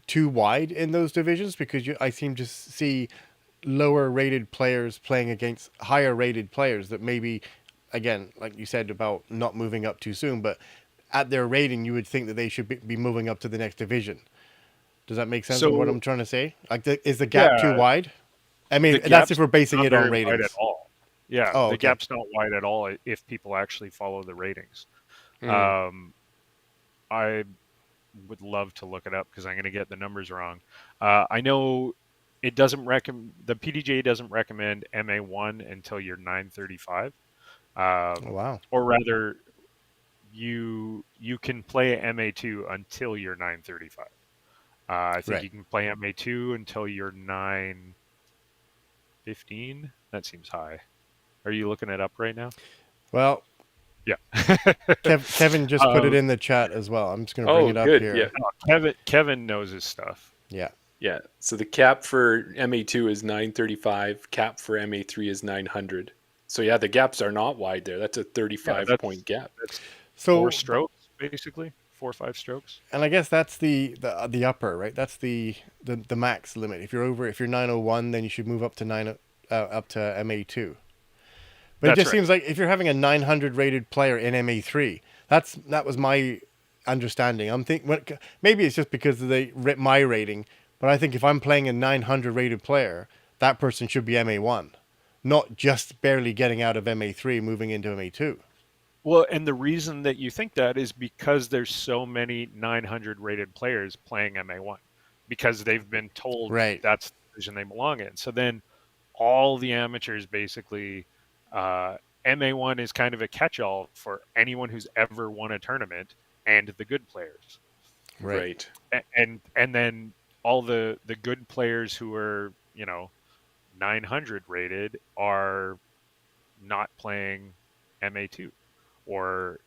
too wide in those divisions? Because I seem to see lower rated players playing against higher rated players that maybe, again, like you said about not moving up too soon, but at their rating, you would think that they should be moving up to the next division. Does that make sense of what So I'm trying to say? Like, is the gap too yeah, wide? I mean, the that's if gap's we're basing not it on very wide at ratings. all. Yeah, Oh, the okay. gap's not wide at all if people actually follow the ratings. Mm. I would love to look it up because I'm going to get the numbers wrong. I know it doesn't the PDGA doesn't recommend MA1 until you're 935. Oh, wow. Or rather, you can play MA2 until you're 935. I think Right. you can play MA2 until you're 915. That seems high. Are you looking it up right now? Well, Yeah. Kevin just put it in the chat as well. I'm just going to bring it up good. here. Yeah. Kevin knows his stuff. Yeah. Yeah. So the cap for MA2 is 935. Cap for MA3 is 900. So yeah, the gaps are not wide there. That's a 35-point gap. That's So 4 strokes, basically 4 or 5 strokes. And I guess that's the upper, right? That's the max limit. If you're 901, then you should move up to up to MA2. But it just seems like if you're having a 900 rated player in MA3, that was my understanding. I'm thinking maybe it's just because they my rating, but I think if I'm playing a 900 rated player, that person should be MA1, not just barely getting out of MA3 moving into MA2. Well, and the reason that you think that is because there's so many 900 rated players playing MA1 because they've been told that's the division they belong in. So then all the amateurs basically, MA1 is kind of a catch-all for anyone who's ever won a tournament and the good players. Right. And then all the good players who are, 900 rated are not playing MA2. Or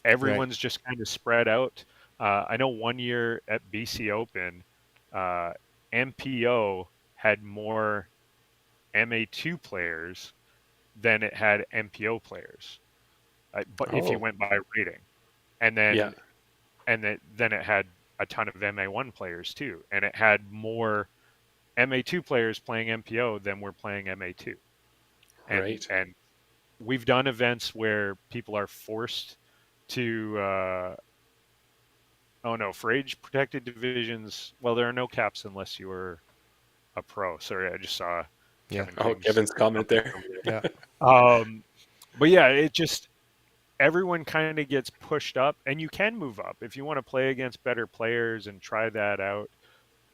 everyone's just kind of spread out. I know one year at BC Open, MPO had more MA2 players than it had MPO players. But if you went by rating, and then then it had a ton of MA1 players too, and it had more MA2 players playing MPO than were playing MA2. And we've done events where people are forced to for age protected divisions. Well, there are no caps unless you are a pro. Sorry, I just saw Kevin's comment there. Yeah. But yeah, it just everyone kind of gets pushed up, and you can move up if you want to play against better players and try that out.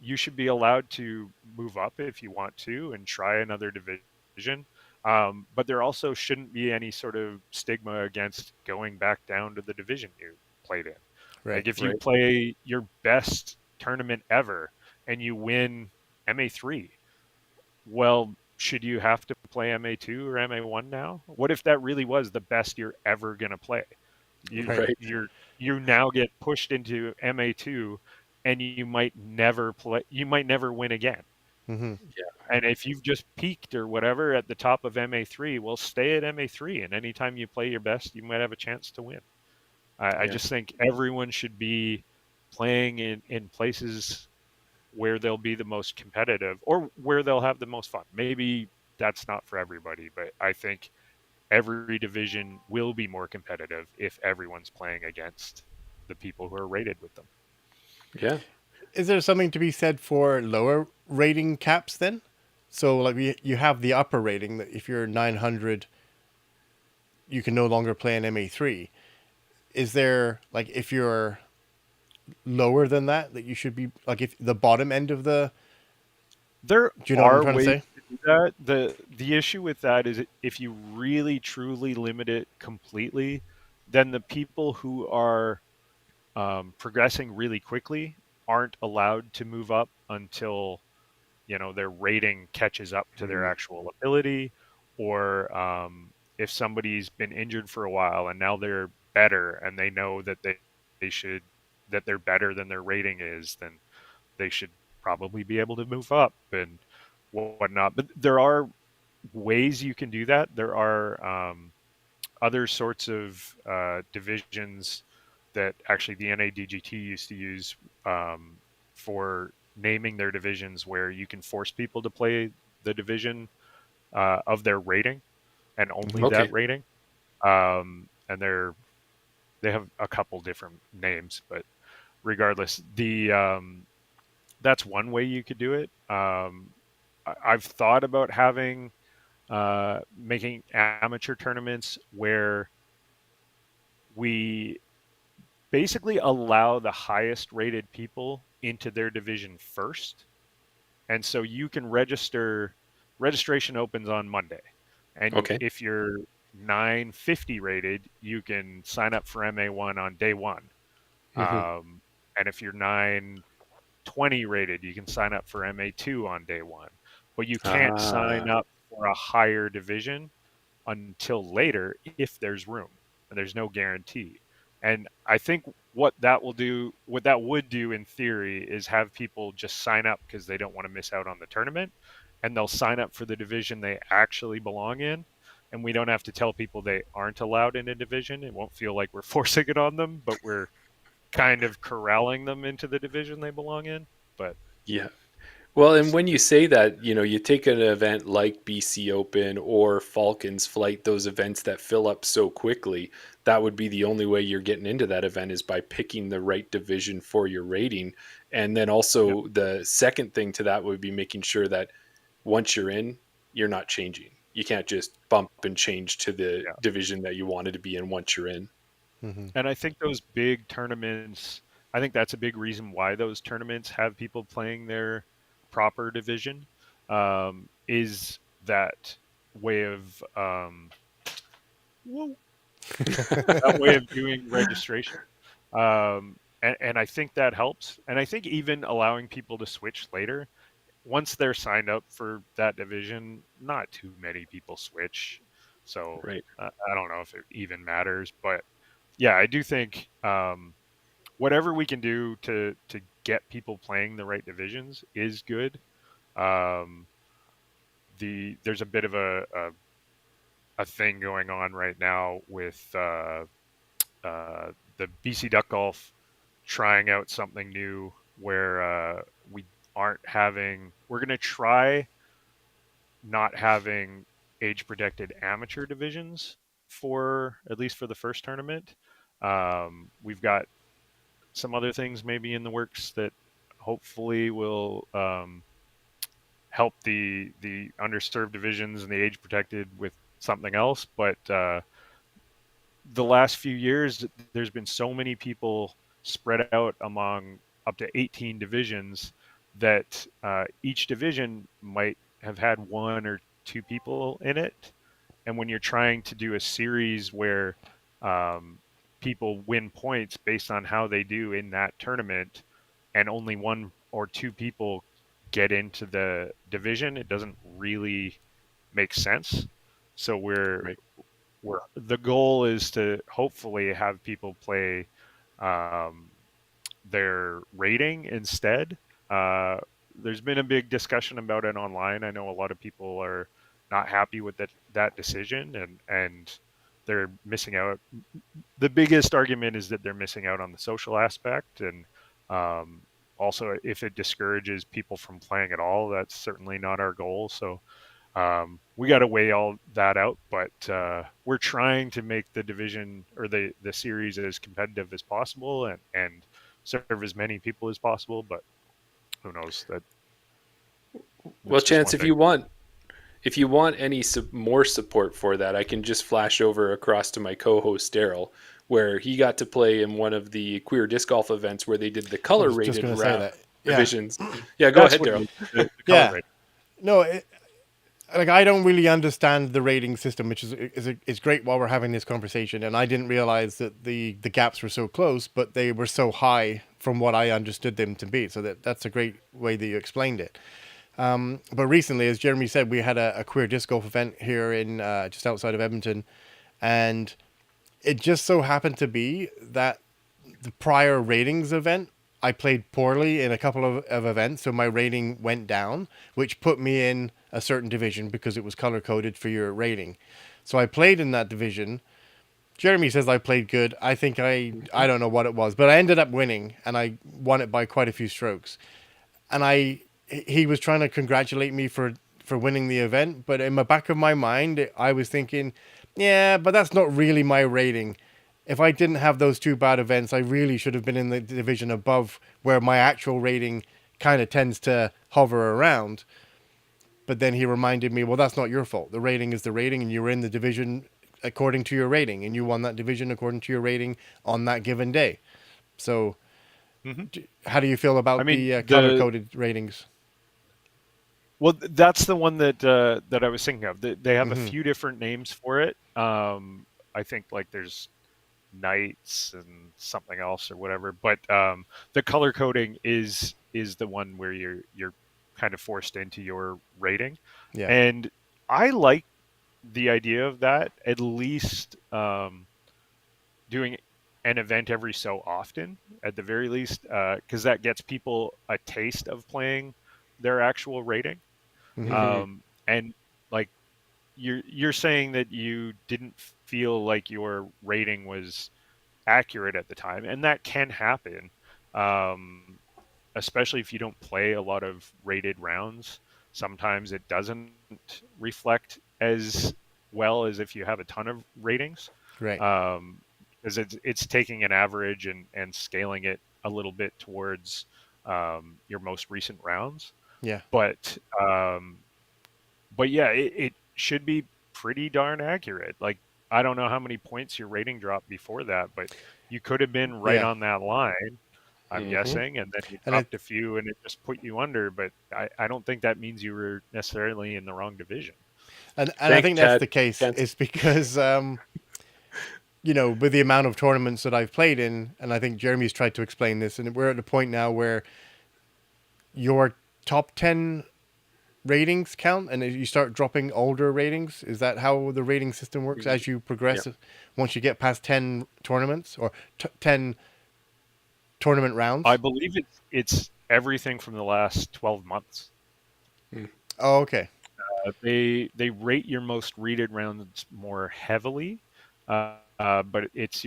You should be allowed to move up if you want to and try another division. But there also shouldn't be any sort of stigma against going back down to the division you played in. Right. Like if you play your best tournament ever and you win MA3, well, should you have to play MA2 or MA1 now? What if that really was the best you're ever going to play? You now get pushed into MA2 and you might never win again. Mm-hmm. Yeah. And if you've just peaked or whatever at the top of MA3, well, stay at MA3. And anytime you play your best, you might have a chance to win. I just think everyone should be playing in places where they'll be the most competitive or where they'll have the most fun. Maybe that's not for everybody, but I think every division will be more competitive if everyone's playing against the people who are rated with them. Yeah. Is there something to be said for lower rating caps then? So like you have the upper rating that if you're 900, you can no longer play an MA3. Is there like if you're lower than that you should be like if the bottom end of the? There do you know what I'm are trying ways to say? to do that. The issue with that is if you really truly limit it completely, then the people who are progressing really quickly aren't allowed to move up until their rating catches up to their actual ability, or if somebody's been injured for a while and now they're better and they know that they should that they're better than their rating is, then they should probably be able to move up and whatnot. But there are ways you can do that. There are other sorts of divisions that actually the NADGT used to use for naming their divisions, where you can force people to play the division of their rating and only Okay. that rating. And they have a couple different names, but regardless, that's one way you could do it. I've thought about having making amateur tournaments where we basically allow the highest rated people into their division first. And so you can registration opens on Monday. And Okay. if you're 950 rated, you can sign up for MA1 on day one. And if you're 920 rated, you can sign up for MA2 on day one. But you can't sign up for a higher division until later if there's room, and there's no guarantee. And I think what that would do in theory is have people just sign up because they don't want to miss out on the tournament, and they'll sign up for the division they actually belong in, and we don't have to tell people they aren't allowed in a division. It won't feel like we're forcing it on them, but we're kind of corralling them into the division they belong in. But Yeah. Well, and when you say that, you take an event like BC Open or Falcons Flight, those events that fill up so quickly, that would be the only way you're getting into that event is by picking the right division for your rating. And then also the second thing to that would be making sure that once you're in, you're not changing. You can't just bump and change to the division that you wanted to be in once you're in. And I think those big tournaments, I think that's a big reason why those tournaments have people playing their proper division, is that way of that way of doing registration. And I think that helps. And I think even allowing people to switch later, once they're signed up for that division, not too many people switch. So Right. I don't know if it even matters, but yeah, I do think whatever we can do to get people playing the right divisions is good. There's a bit of a thing going on right now with the BC Duck Golf trying out something new where we're going to try not having age protected amateur divisions for at least for the first tournament. We've got some other things maybe in the works that hopefully will help the underserved divisions and the age protected with something else. But the last few years, there's been so many people spread out among up to 18 divisions that each division might have had one or two people in it. And when you're trying to do a series where people win points based on how they do in that tournament, and only one or two people get into the division, it doesn't really make sense. So Right. the goal is to hopefully have people play their rating instead. There's been a big discussion about it online. I know a lot of people are not happy with that decision, and they're missing out. The biggest argument is that they're missing out on the social aspect, and also if it discourages people from playing at all, that's certainly not our goal. So we got to weigh all that out, but we're trying to make the division or the series as competitive as possible and serve as many people as possible. But who knows? Well, That's just Chance, one thing. if you want any more support for that, I can just flash over across to my co-host Daryl, where he got to play in one of the queer disc golf events where they did the I color was just rated going to say that. Yeah. divisions. Yeah, go That's ahead, what Daryl. the color Yeah. rate. No, like I don't really understand the rating system, which is great while we're having this conversation. And I didn't realize that the gaps were so close, but they were so high from what I understood them to be. So that's a great way that you explained it. But recently, as Jeremy said, we had a queer disc golf event here in just outside of Edmonton, and it just so happened to be that the prior ratings event, I played poorly in a couple of events, so my rating went down, which put me in a certain division because it was color coded for your rating. So I played in that division. Jeremy says I played good. I think I don't know what it was, but I ended up winning, and I won it by quite a few strokes. And he was trying to congratulate me for winning the event, but in the back of my mind, I was thinking, yeah, but that's not really my rating. If I didn't have those two bad events, I really should have been in the division above where my actual rating kind of tends to hover around. But then he reminded me, well, that's not your fault. The rating is the rating, and you were in the division according to your rating, and you won that division according to your rating on that given day. So, how do you feel about the color-coded ratings? Well, that's the one that I was thinking of. They have a few different names for it. I think like there's Knights and something else or whatever. But the color coding is the one where you're kind of forced into your rating. Yeah. And I like the idea of that, at least doing an event every so often, at the very least, because that gets people a taste of playing their actual rating. And like you're saying that you didn't feel like your rating was accurate at the time, and that can happen, especially if you don't play a lot of rated rounds. Sometimes it doesn't reflect as well as if you have a ton of ratings, Right. because it's taking an average and scaling it a little bit towards your most recent rounds. Yeah. But yeah, it should be pretty darn accurate. Like, I don't know how many points your rating dropped before that, but you could have been right Yeah. on that line, I'm guessing, and then you And dropped a few and it just put you under. But I don't think that means you were necessarily in the wrong division. I Thanks, think that's Chad. the case. Chance. It's because with the amount of tournaments that I've played in, and I think Jeremy's tried to explain this, and we're at the point now where your top 10 ratings count, and you start dropping older ratings. Is that how the rating system works as you progress? Yeah. Once you get past 10 tournaments or 10 tournament rounds? I believe it's everything from the last 12 months. Oh, okay. They rate your most rated rounds more heavily, but it's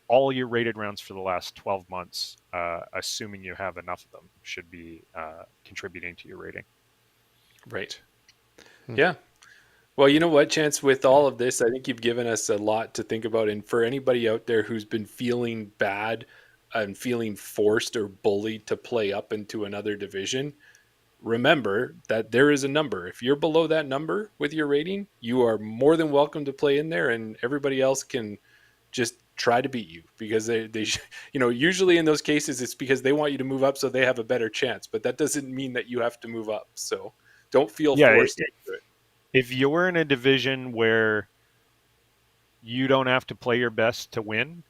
all your rated rounds for the last 12 months, assuming you have enough of them, should be contributing to your rating. Right. Yeah. Well, you know what, Chance, with all of this, I think you've given us a lot to think about. And for anybody out there who's been feeling bad and feeling forced or bullied to play up into another division, remember that there is a number. If you're below that number with your rating, you are more than welcome to play in there, and everybody else can just try to beat you, because they usually in those cases it's because they want you to move up so they have a better chance, but that doesn't mean that you have to move up. So don't feel forced into it. If you're in a division where you don't have to play your best to win,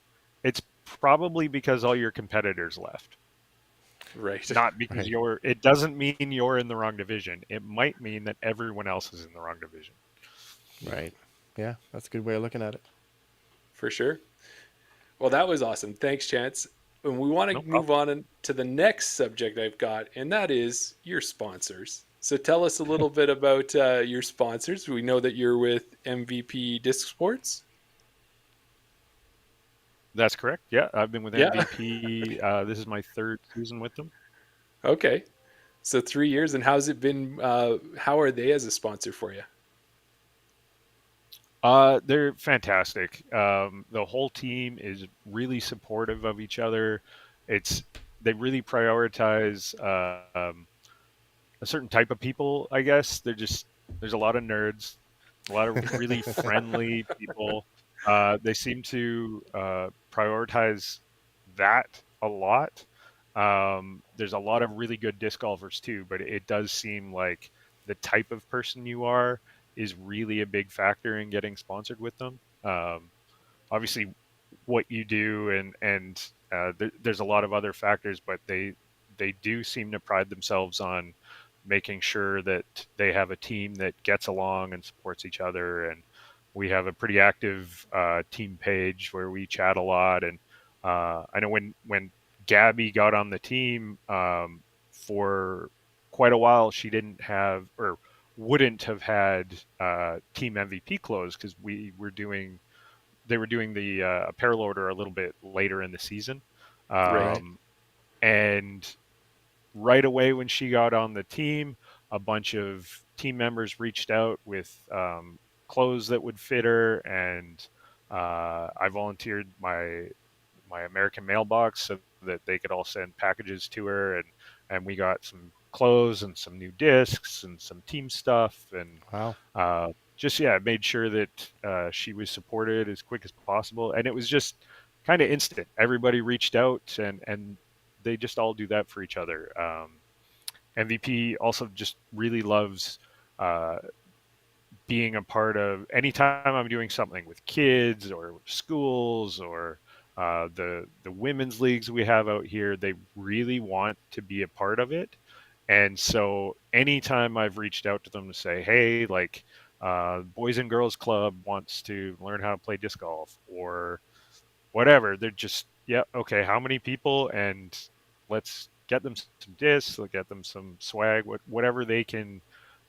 it's probably because all your competitors left. Right. Not because Right. it doesn't mean you're in the wrong division. It might mean that everyone else is in the wrong division. Right. Yeah, that's a good way of looking at it. For sure. Well, that was awesome. Thanks, Chance. And we want to No move on to the next subject I've got, and that is your sponsors. So tell us a little bit about your sponsors. We know that you're with MVP Disc Sports. That's correct. Yeah, I've been with Yeah. MVP. This is my third season with them. Okay. So 3 years. And how's it been? How are they as a sponsor for you? They're fantastic. The whole team is really supportive of each other. They really prioritize a certain type of people, I guess. There's a lot of nerds, a lot of really friendly people. They seem to prioritize that a lot. There's a lot of really good disc golfers too, but it does seem like the type of person you are is really a big factor in getting sponsored with them. Obviously, what you do and there's a lot of other factors, but they do seem to pride themselves on making sure that they have a team that gets along and supports each other. And we have a pretty active team page where we chat a lot. And I know when Gabby got on the team, for quite a while, she didn't have or wouldn't have had team MVP clothes because they were doing the apparel order a little bit later in the season. Right. And right away when she got on the team, a bunch of team members reached out with clothes that would fit her, and I volunteered my American mailbox so that they could all send packages to her, and we got some clothes and some new discs and some team stuff, and Wow. just made sure that she was supported as quick as possible, and it was just kind of instant. Everybody reached out, and they just all do that for each other. MVP also just really loves being a part of anytime I'm doing something with kids or schools or the women's leagues we have out here. They really want to be a part of it, and so anytime I've reached out to them to say, hey, like Boys and Girls Club wants to learn how to play disc golf or whatever, they're just, yeah, okay, how many people? And let's get them some discs, let's get them some swag, whatever they can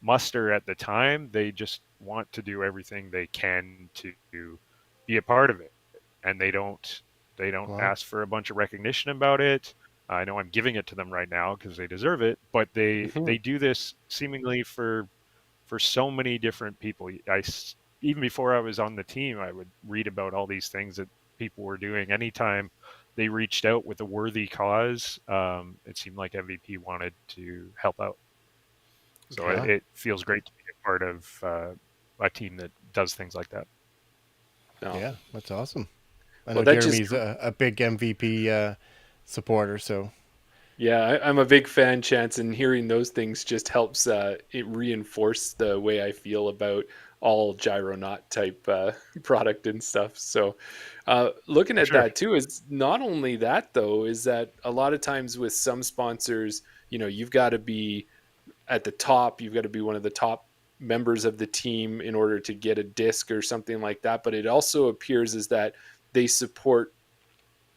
muster at the time. They just want to do everything they can to be a part of it. And they don't Wow. ask for a bunch of recognition about it. I know I'm giving it to them right now because they deserve it, but they do this seemingly for so many different people. Even before I was on the team, I would read about all these things that people were doing. Anytime they reached out with a worthy cause, it seemed like MVP wanted to help out. So Yeah. it feels great to be a part of a team that does things like that. No. Yeah, that's awesome. I Well, know that just Jeremy's a big MVP supporter, so Yeah, I'm a big fan, Chance, and hearing those things just helps it reinforce the way I feel about all gyronaut type product and stuff. So, looking For at sure. that too is not only that though, is that a lot of times with some sponsors, you've got to be at the top, you've got to be one of the top members of the team in order to get a disc or something like that. But it also appears is that they support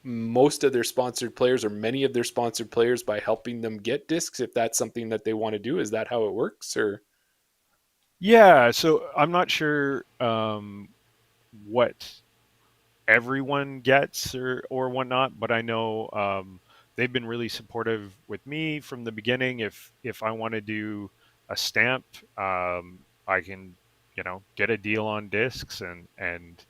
most of their sponsored players or many of their sponsored players by helping them get discs if that's something that they want to do. Is that how it works? Or Yeah, so I'm not sure what everyone gets or whatnot, but I know they've been really supportive with me from the beginning. If I want to do a stamp, I can get a deal on discs, and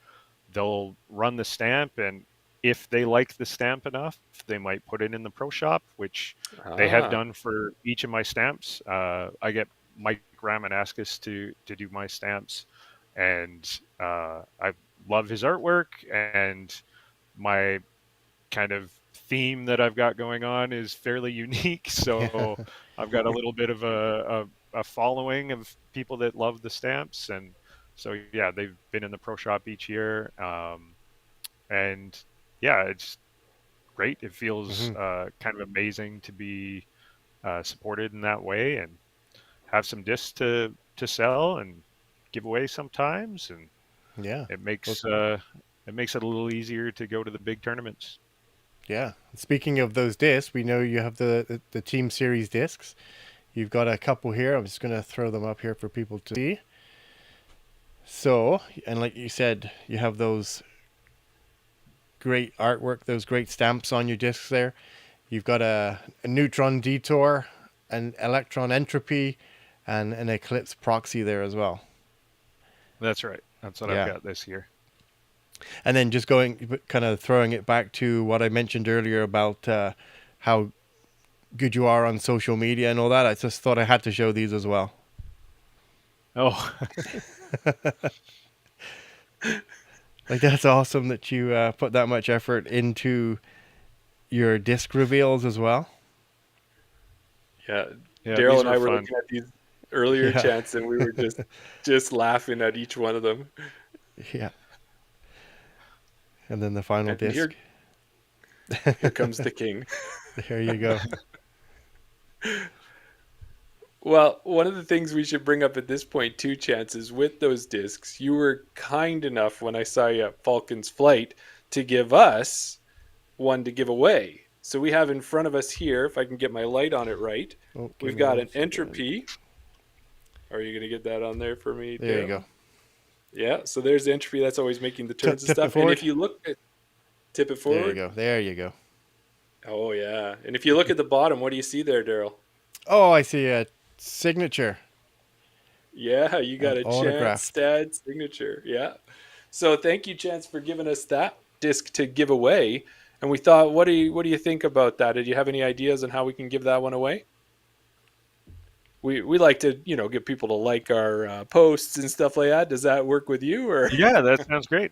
they'll run the stamp, and if they like the stamp enough, they might put it in the pro shop, which they have ah, done for each of my stamps. I get Mike Ramanaskis to do my stamps, and I love his artwork, and my kind of theme that I've got going on is fairly unique. So I've got a little bit of a following of people that love the stamps, and so yeah, they've been in the pro shop each year, and yeah, it's great. It feels hmm kind of amazing to be supported in that way and have some discs to sell and give away sometimes, and yeah. it Well, makes it makes it a little easier to go to the big tournaments. yeah. Speaking of those discs, we know you have the Team Series discs. You've got a couple here. I'm just gonna throw them up here for people to see. So, and like you said, you have those great artwork, those great stamps on your discs there. You've got a neutron detour, an electron entropy, and an eclipse proxy there as well. That's right. That's what I've Yeah. got this year. And then just going, kind of throwing it back to what I mentioned earlier about how good you are on social media and all that. I just thought I had to show these as well. Oh, Like, that's awesome that you put that much effort into your disc reveals as well. yeah. yeah, Daryl these and were I were fun. looking at these. earlier, Yeah. Chance, and we were just laughing at each one of them. Yeah. And then the final And disc. here comes the king. There you go. Well, one of the things we should bring up at this point too, Chance, is with those discs, you were kind enough when I saw you at Falcon's Flight to give us one to give away. So we have in front of us here, if I can get my light on it right, Oh, give we've me got one an second. entropy. Are you going to get that on there for me? There you Dale? go. Yeah, so there's the entropy. That's always making the turns and Tip it stuff. And forward. if you look at tip it There you forward. go. There you go. Oh yeah. And if you look at the bottom, what do you see there, Daryl? Oh, I see a signature. Yeah, you got An a Chance autographed. Stad signature. Yeah. So thank you, Chance, for giving us that disc to give away. And we thought, what do you think about that? Did you have any ideas on how we can give that one away? We like to get people to like our posts and stuff like that. Does that work with you or? Yeah, that sounds great.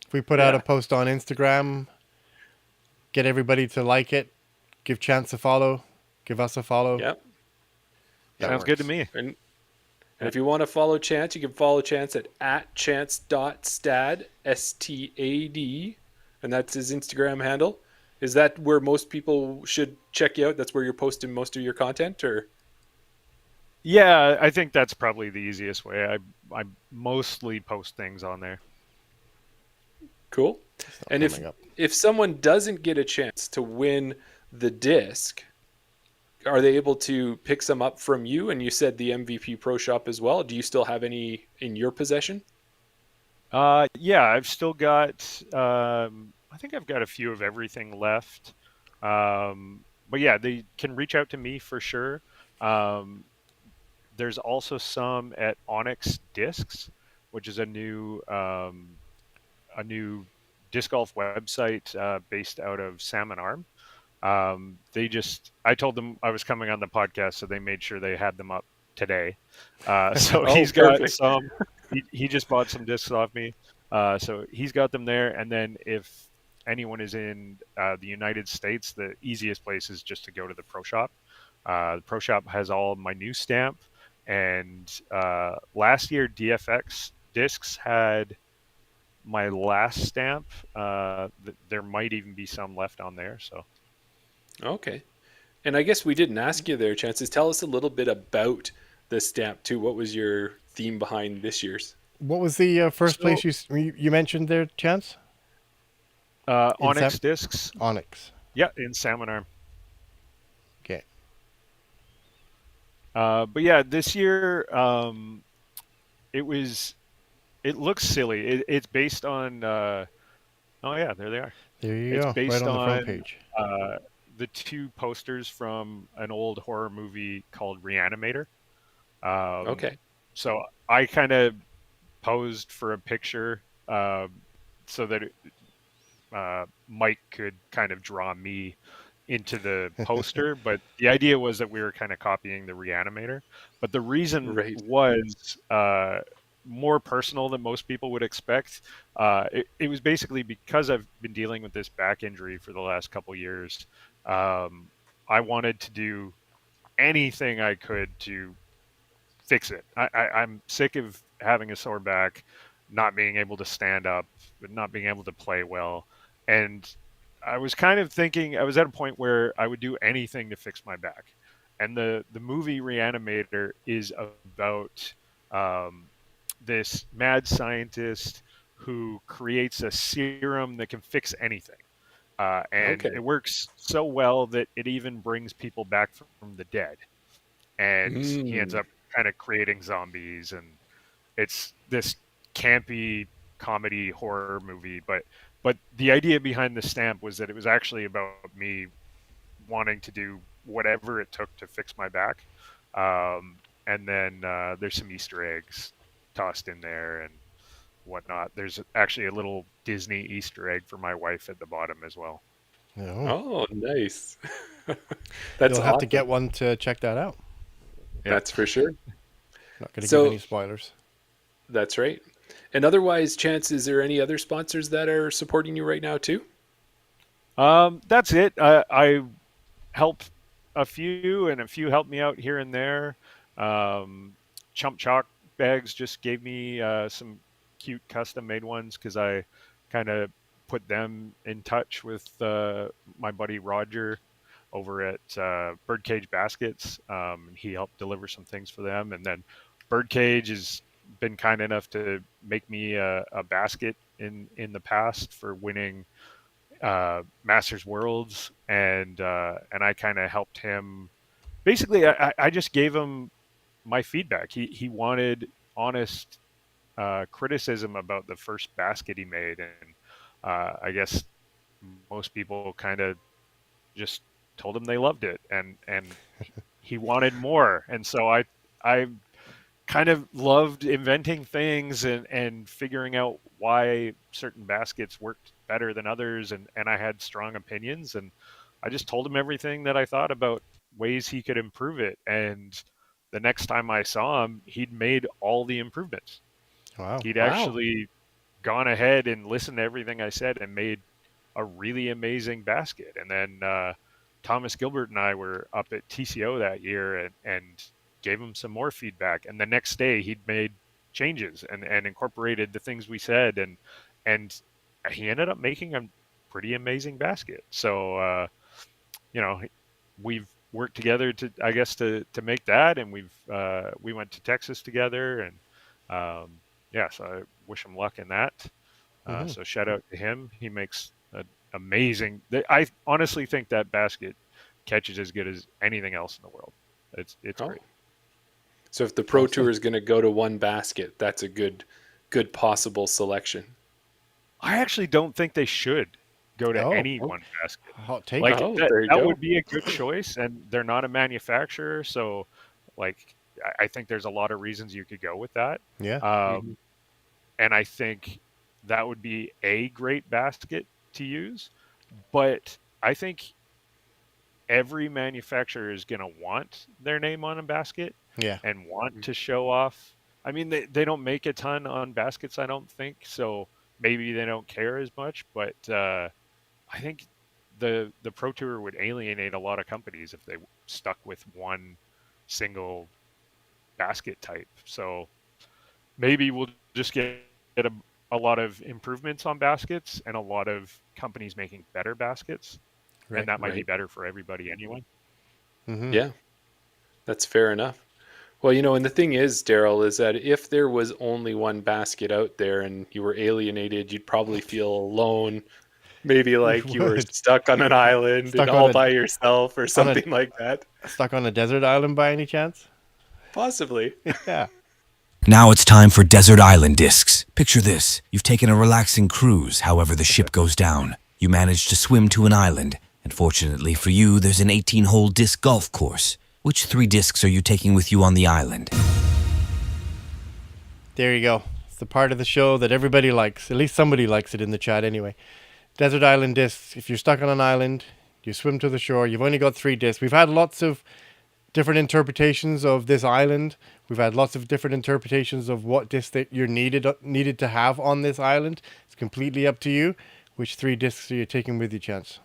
If we put out Yeah. a post on Instagram, get everybody to like it, give Chance a follow, give us a follow. Yep. That Sounds good to works. me. And if you want to follow Chance, you can follow Chance at chance.stad, STAD, and that's his Instagram handle. Is that where most people should check you out? That's where you're posting most of your content, or? Yeah, I think that's probably the easiest way. I mostly post things on there. Cool. It's not And coming up. if someone doesn't get a chance to win the disc, are they able to pick some up from you? And you said the MVP Pro Shop as well. Do you still have any in your possession? Yeah, I've still got. I think I've got a few of everything left. But yeah, they can reach out to me for sure. There's also some at Onyx Discs, which is a new disc golf website based out of Salmon Arm. I told them I was coming on the podcast, so they made sure they had them up today. So Oh, he's got perfect. some. He just bought some discs off me, so he's got them there. And then if anyone is in the United States, the easiest place is just to go to the Pro Shop. The Pro Shop has all of my new stamp, and last year DFX Discs had my last stamp. There might even be some left on there. So. Okay. And I guess we didn't ask you there, Chances. Tell us a little bit about the stamp too. What was your theme behind this year's? What was the first So- place you mentioned there, Chance? Onyx Discs. Onyx. Yeah, in Salmon Arm. Okay. But yeah, this year it looks silly. It's based on oh yeah, there they are. There you It's go. based Right on the front on page. the two posters from an old horror movie called Reanimator. Okay. So I kind of posed for a picture so that Mike could kind of draw me into the poster, but the idea was that we were kind of copying the Reanimator. But the reason Right. was more personal than most people would expect. It was basically because I've been dealing with this back injury for the last couple years. I wanted to do anything I could to fix it. I'm sick of having a sore back, not being able to stand up, but not being able to play well. And I was kind of thinking, I was at a point where I would do anything to fix my back. And the movie Reanimator is about this mad scientist who creates a serum that can fix anything. And Okay. it works so well that it even brings people back from the dead. And he ends up kind of creating zombies, and it's this campy comedy horror movie. But the idea behind the stamp was that it was actually about me wanting to do whatever it took to fix my back. And then there's some Easter eggs tossed in there and whatnot. There's actually a little Disney Easter egg for my wife at the bottom as well. Oh. Oh, nice. That's You'll have to awesome. get one to check that out. That's for sure. Not going to So- give any spoilers. That's right. And otherwise, Chance, is there any other sponsors that are supporting you right now too? That's it. I help a few, and a few help me out here and there. Chump Chalk bags just gave me some cute custom made ones because I kind of put them in touch with my buddy Roger over at Birdcage Baskets. He helped deliver some things for them, and then Birdcage has been kind enough to make me a basket in the past for winning Masters Worlds, and I kind of helped him. Basically, I just gave him my feedback. He wanted honest criticism about the first basket he made, and I guess most people kind of just told him they loved it, and he wanted more, and so I kind of loved inventing things and figuring out why certain baskets worked better than others, and I had strong opinions, and I just told him everything that I thought about ways he could improve it, and the next time I saw him, he'd made all the improvements. Wow. He'd Wow. actually gone ahead and listened to everything I said and made a really amazing basket. And then Thomas Gilbert and I were up at TCO that year and gave him some more feedback. And the next day he'd made changes and incorporated the things we said, and he ended up making a pretty amazing basket. So you know, we've worked together to make that, and we went to Texas together, and yeah, so I wish him luck in that. Hmm. So shout out to him. He makes an amazing. I honestly think that basket catches as good as anything else in the world. It's Oh. great. So if the Pro Awesome. Tour is going to go to one basket, that's a good possible selection. I actually don't think they should go to Oh, any Oh, one basket. hot take. Like oh, that there you that go. would be a good choice, and they're not a manufacturer, so like I think there's a lot of reasons you could go with that. Yeah. Mhm. And I think that would be a great basket to use. But I think every manufacturer is going to want their name on a basket Yeah. and want Mhm. to show off. I mean, they don't make a ton on baskets, I don't think. So maybe they don't care as much. But I think the Pro Tour would alienate a lot of companies if they stuck with one single basket type. So maybe we'll just get a lot of improvements on baskets and a lot of companies making better baskets, and Right. that might be Right. better for everybody anyway. Hmm. Yeah, that's fair enough. Well, and the thing is, Daryl, is that if there was only one basket out there and you were alienated, you'd probably feel alone, maybe You like you were would. stuck on an island and Stuck on all by yourself or a something like that. stuck on a desert island by any chance? Possibly. Yeah. Now it's time for Desert Island Discs. Picture this. You've taken a relaxing cruise, however the ship goes down. You manage to swim to an island, and fortunately for you, there's an 18-hole disc golf course. Which 3 discs are you taking with you on the island? There you go. It's the part of the show that everybody likes. At least somebody likes it in the chat anyway. Desert island discs. If you're stuck on an island, you swim to the shore. You've only got 3 discs. We've had lots of different interpretations of this island. We've had lots of different interpretations of what disc that you're needed to have on this island. It's completely up to you. Which 3 discs are you taking with you, Chance?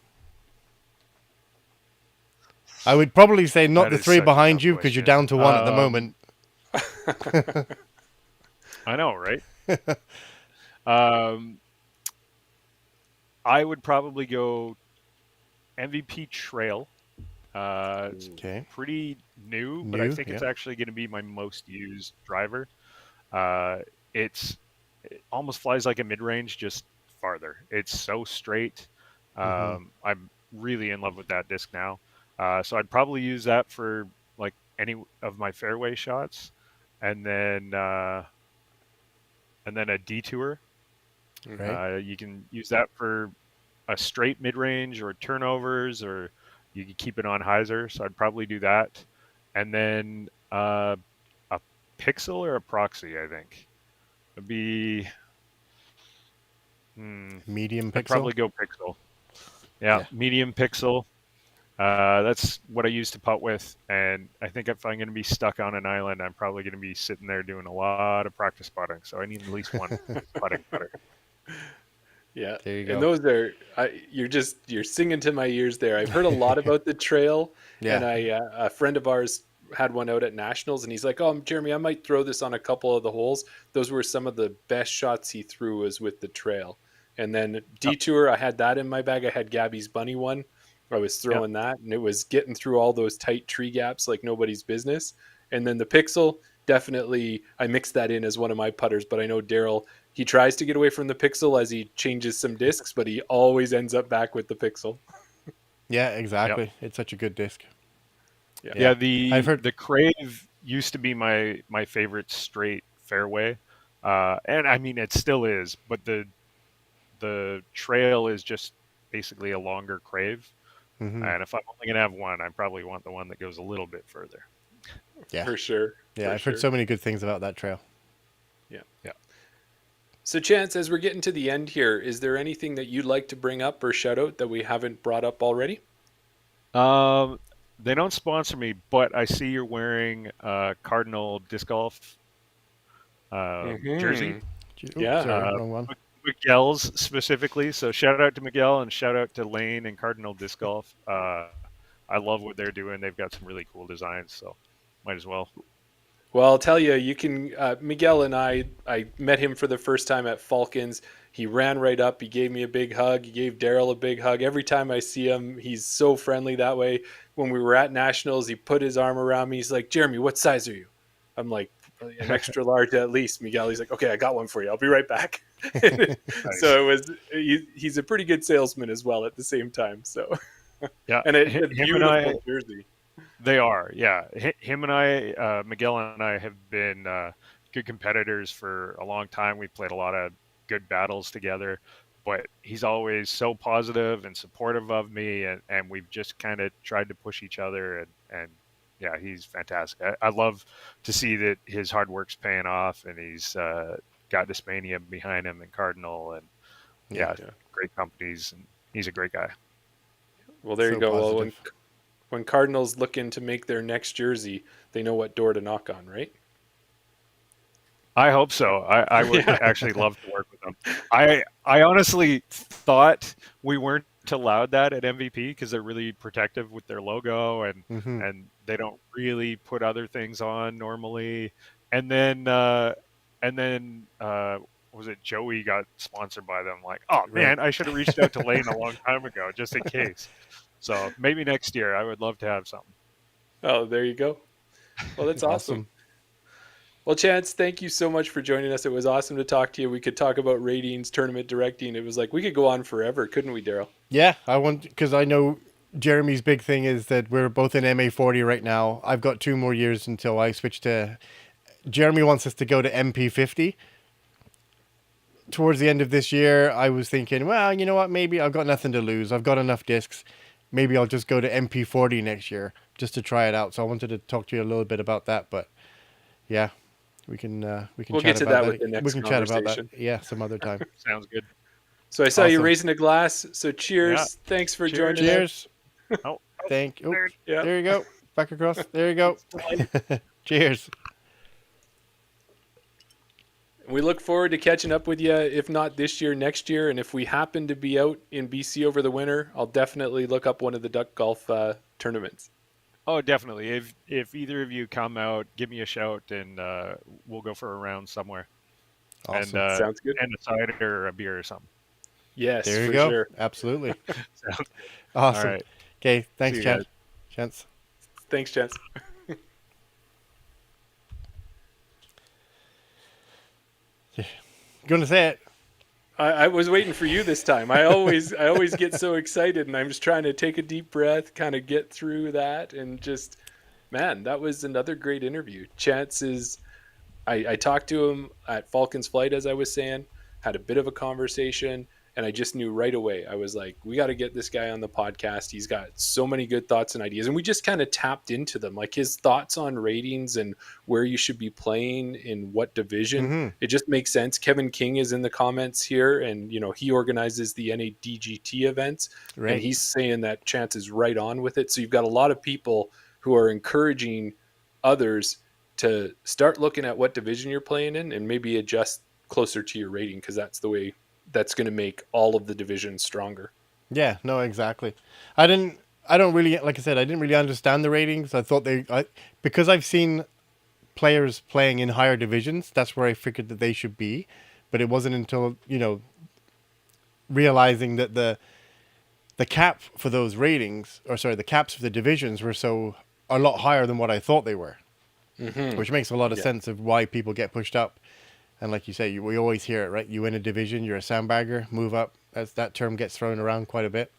I would probably say not That the is 3 such a behind tough you because you're question. down to 1 at the moment. I know, right? um, I would probably go MVP Trail. It's Okay. pretty new, but I New, think yeah. it's actually going to be my most used driver. Uh, it almost flies like a mid-range, just farther. It's so straight. Mm-hmm. I'm really in love with that disc now. So I'd probably use that for like any of my fairway shots, and then a detour. Mhm. Right. You can use that for a straight mid-range or turnovers, or you can keep it on hyzer. So I'd probably do that, and then a pixel or a proxy. I think would be. Medium I'd pixel. probably go pixel. Yeah, Yeah. medium pixel. That's what I used to putt with, and I think if I'm going to be stuck on an island, I'm probably going to be sitting there doing a lot of practice putting. So I need at least one putting putter. Yeah, There you and go. those are you're singing to my ears there. I've heard a lot about the trail, and Yeah. a friend of ours had one out at Nationals, and he's like, "Oh, Jeremy, I might throw this on a couple of the holes." Those were some of the best shots he threw was with the trail. And then Detour, I had that in my bag. I had Gabby's bunny one. I was throwing that, and it was getting through all those tight tree gaps like nobody's business. And then the Pixel, definitely, I mixed that in as one of my putters. But I know Daryl, he tries to get away from the Pixel as he changes some discs, but he always ends up back with the Pixel. Yeah, exactly. It's such a good disc. Yeah, I've heard the Crave used to be my favorite straight fairway, and I mean it still is, but the trail is just basically a longer Crave. And if I'm only gonna have one, I probably want the one that goes a little bit further. Yeah, For sure. Yeah, For I've sure. heard so many good things about that trail. Yeah. So, Chance, as we're getting to the end here, is there anything that you'd like to bring up or shout out that we haven't brought up already? They don't sponsor me, but I see you're wearing Cardinal disc golf jersey. Yeah. Sorry, wrong one. Miguel's specifically. So shout out to Miguel and shout out to Lane and Cardinal Disc Golf. I love what they're doing. They've got some really cool designs, so might as well. Well, I'll tell you, you can. Miguel and I met him for the first time at Falcons. He ran right up. He gave me a big hug. He gave Daryl a big hug. Every time I see him, he's so friendly that way. When we were at Nationals, he put his arm around me. He's like, "Jeremy, what size are you?" I'm like, "An extra large at least." Miguel, he's like, "Okay, I got one for you. I'll be right back." Nice. So it was. He's a pretty good salesman as well at the same time. So Yeah, and a him beautiful and I, jersey. they are. Yeah, him and I, Miguel and I have been good competitors for a long time. We played a lot of good battles together, but he's always so positive and supportive of me, and we've just kind of tried to push each other, and yeah, he's fantastic. I love to see that his hard work's paying off, and he's got Discmania behind him and Cardinal, and yeah, great companies, and he's a great guy. Well, there So you go. Well, positive. when Cardinals looking to make their next jersey, they know what door to knock on, right? I hope so. I would actually love to work with them. I honestly thought we weren't allowed that at MVP because they're really protective with their logo, and they don't really put other things on normally. And then was it Joey got sponsored by them? Like, oh man, I should have reached out to Lane a long time ago just in case. So maybe next year I would love to have something. Oh, there you go. Well, that's awesome. Well, Chance, thank you so much for joining us. It was awesome to talk to you. We could talk about ratings, tournament directing. It was like we could go on forever, couldn't we, Daryl? Yeah, I want, because I know Jeremy's big thing is that we're both in MA40 right now. I've got 2 more years until I switch to. Jeremy wants us to go to MP50. Towards the end of this year, I was thinking, well, you know what? Maybe I've got nothing to lose. I've got enough discs. Maybe I'll just go to MP40 next year just to try it out. So I wanted to talk to you a little bit about that, but yeah. We can We'll chat get to about that with the next we can chat about that. conversation. Yeah, some other time. Sounds good. So I saw you Awesome. raising a glass. So cheers. Yeah. Thanks for Cheers. joining us. Cheers. Oh, Thank you. Oh, Yeah. there you go. Back across. There you go. Cheers. We look forward to catching up with you, if not this year, next year. And if we happen to be out in BC over the winter, I'll definitely look up one of the duck golf tournaments. Oh, definitely. If either of you come out, give me a shout, and we'll go for a round somewhere. Awesome. And, Sounds good. And a cider or a beer or something. Yes, There you for go. sure. Absolutely. Sounds good. Awesome. All right. Okay. Thanks, See you Chance. guys. Chance. Thanks, Chance. Gonna say it. I was waiting for you this time. I always get so excited, and I'm just trying to take a deep breath, kind of get through that, and just, man, that was another great interview. Chance is, I talked to him at Falcons Flight, as I was saying, had a bit of a conversation, and I just knew right away. I was like, we got to get this guy on the podcast. He's got so many good thoughts and ideas, and we just kind of tapped into them, like his thoughts on ratings and where you should be playing in what division. It just makes sense. Kevin King is in the comments here, and he organizes the NADGT events, Right. and he's saying that Chance is right on with it. So you've got a lot of people who are encouraging others to start looking at what division you're playing in and maybe adjust closer to your rating, because that's the way that's going to make all of the divisions stronger. Yeah. No. Exactly. I didn't. I don't really, like I said, I didn't really understand the ratings. I thought because I've seen players playing in higher divisions, that's where I figured that they should be. But it wasn't until, realizing that the cap for those ratings, or sorry, the caps for the divisions were a lot higher than what I thought they were, which makes a lot of sense of why people get pushed up. And like you say, we always hear it, right? You win a division, you're a sandbagger, move up. That term gets thrown around quite a bit.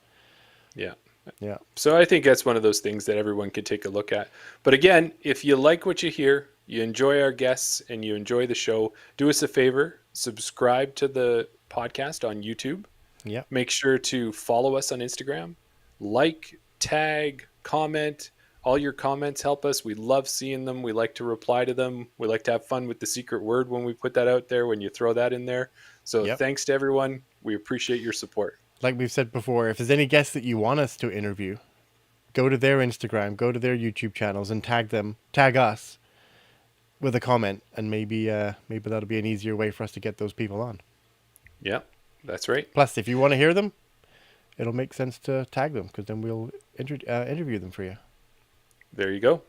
Yeah. Yeah. So I think that's one of those things that everyone could take a look at. But again, if you like what you hear, you enjoy our guests, and you enjoy the show, do us a favor, subscribe to the podcast on YouTube. Yeah. Make sure to follow us on Instagram, like, tag, comment. All your comments help us. We love seeing them. We like to reply to them. We like to have fun with the secret word when we put that out there, when you throw that in there. So Thanks to everyone. We appreciate your support. Like we've said before, if there's any guests that you want us to interview, go to their Instagram, go to their YouTube channels, and tag us with a comment, and maybe that'll be an easier way for us to get those people on. Yeah, that's right. Plus, if you want to hear them, it'll make sense to tag them, because then we'll interview them for you. There you go.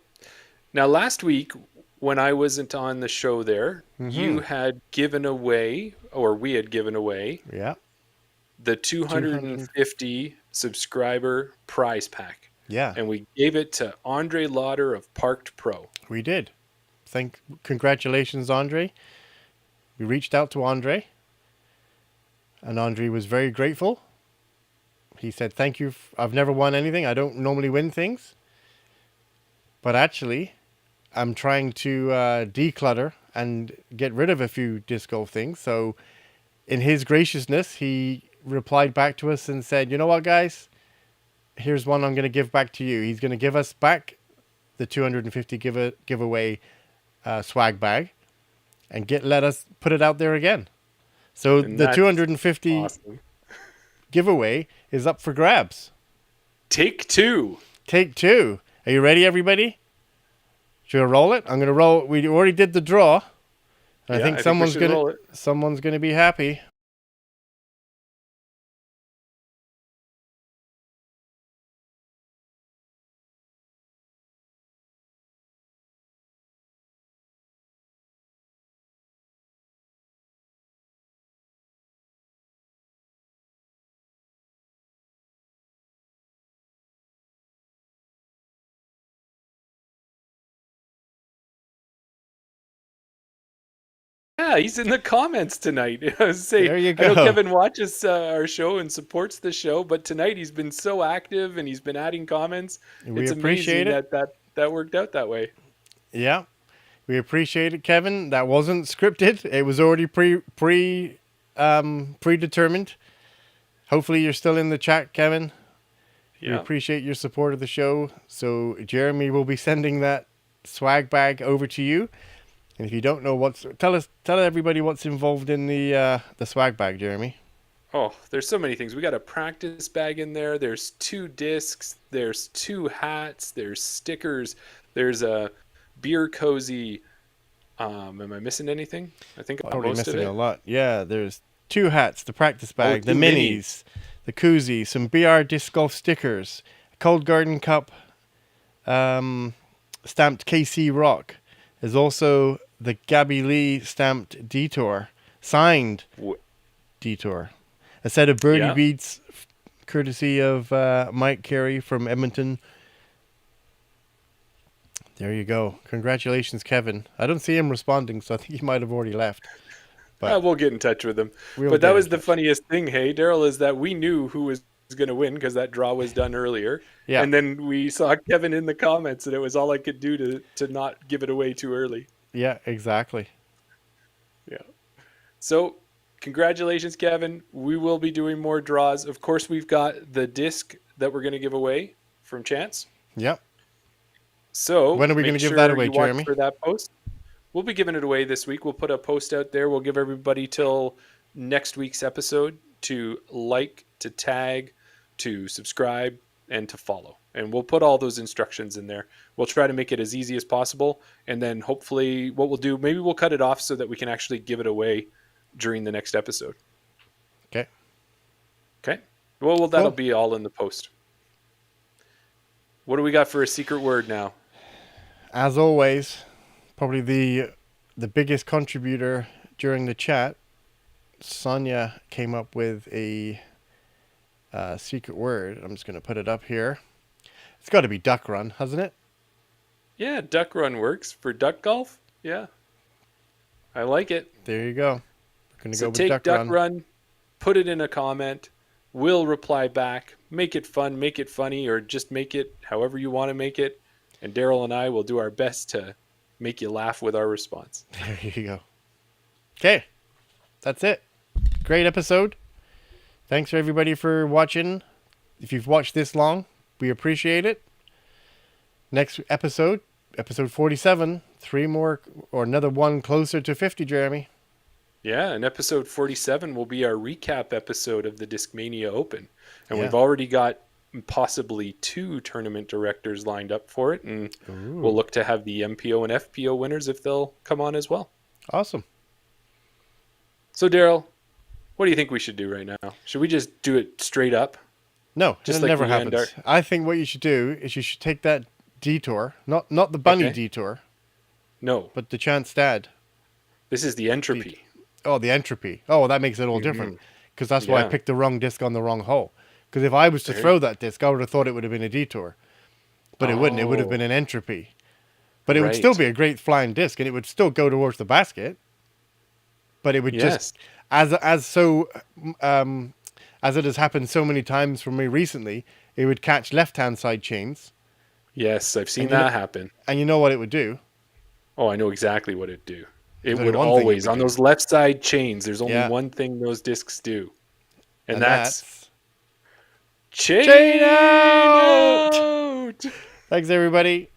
Now, last week, when I wasn't on the show there, you had given away, or we had given away, the 250 subscriber prize pack. Yeah. And we gave it to Andre Lauder of Parked Pro. We did. Congratulations, Andre. We reached out to Andre, and Andre was very grateful. He said, "Thank you. I've never won anything. I don't normally win things. But actually, I'm trying to declutter and get rid of a few disc golf things." So in his graciousness, he replied back to us and said, "You know what, guys? Here's one I'm going to give back to you." He's going to give us back the 250 giveaway swag bag, and let us put it out there again. So the 250 giveaway is up for grabs. Take two. Are you ready, everybody? Should I roll it? I'm going to roll. We already did the draw. I think someone's going to be happy. Yeah, he's in the comments tonight. There you go. I know Kevin watches our show and supports the show, but tonight he's been so active and he's been adding comments. We appreciate it. That worked out that way. Yeah, we appreciate it, Kevin. That wasn't scripted. It was already predetermined. Hopefully you're still in the chat, Kevin. Yeah. We appreciate your support of the show. So Jeremy will be sending that swag bag over to you. And if you don't know tell everybody what's involved in the swag bag, Jeremy. Oh, there's so many things. We got a practice bag in there. There's 2 discs. There's 2 hats. There's stickers. There's a beer cozy. Am I missing anything? I think I'm probably most missing of it. A lot. Yeah, there's 2 hats, the practice bag, the minis, the koozie, some BR disc golf stickers, a Cold Garden Cup stamped KC Rock. There's also the Gabby Lee stamped Detour, signed Detour. A set of birdie beads, courtesy of Mike Carey from Edmonton. There you go. Congratulations, Kevin. I don't see him responding, so I think he might have already left. But we'll get in touch with him. But that was the funniest thing, hey, Daryl, is that we knew who was going to win because that draw was done earlier. Yeah. And then we saw Kevin in the comments, and it was all I could do to not give it away too early. Yeah, exactly. Yeah. So congratulations, Kevin. We will be doing more draws. Of course, we've got the disc that we're going to give away from Chance. Yep. So when are we going to give that away, Jeremy? For that post. We'll be giving it away this week. We'll put a post out there. We'll give everybody till next week's episode to like, to tag, to subscribe, and to follow. And we'll put all those instructions in there. We'll try to make it as easy as possible. And then hopefully what we'll do, maybe we'll cut it off so that we can actually give it away during the next episode. Okay. Well, that'll be all in the post. what do we got for a secret word now? As always, probably the biggest contributor during the chat, Sonia came up with a secret word. I'm just going to put it up here. It's got to be duck run, hasn't it? Yeah, duck run works for duck golf. Yeah, I like it. There you go. We're going to So go with take duck run. put it in a comment. We'll reply back. Make it fun, make it funny, or just make it however you want to make it. And Daryl and I will do our best to make you laugh with our response. There you go. Okay. That's it. Great episode. Thanks for everybody for watching. If you've watched this long, we appreciate it. Next episode, episode 47, 3 more or another one closer to 50, Jeremy. Yeah, and episode 47 will be our recap episode of the Discmania Open. And Yeah. we've already got possibly 2 tournament directors lined up for it. And we'll look to have the MPO and FPO winners if they'll come on as well. Awesome. So, Daryl, what do you think we should do right now? Should we just do it straight up? No, Just it like never we end happens. I think what you should do is you should take that detour, not the bunny Okay. detour, No, but the Chance Stad. this is the entropy. Oh, the entropy. Oh, well, that makes it all different. Because that's why I Yeah. picked the wrong disc on the wrong hole. Because if I was to throw that disc, I would have thought it would have been a detour. But it wouldn't. It would have been an entropy. But it would still Right. be a great flying disc, and it would still go towards the basket. But it would just, as it has happened so many times for me recently, it would catch left-hand side chains. Yes, I've seen And you that know- happen. And you know what it would do? Oh, I know exactly what it'd do. It There's would one thing it always, would on do. those left side chains, there's only Yeah. one thing those discs do. And, And that's chain Chain out! Thanks, everybody.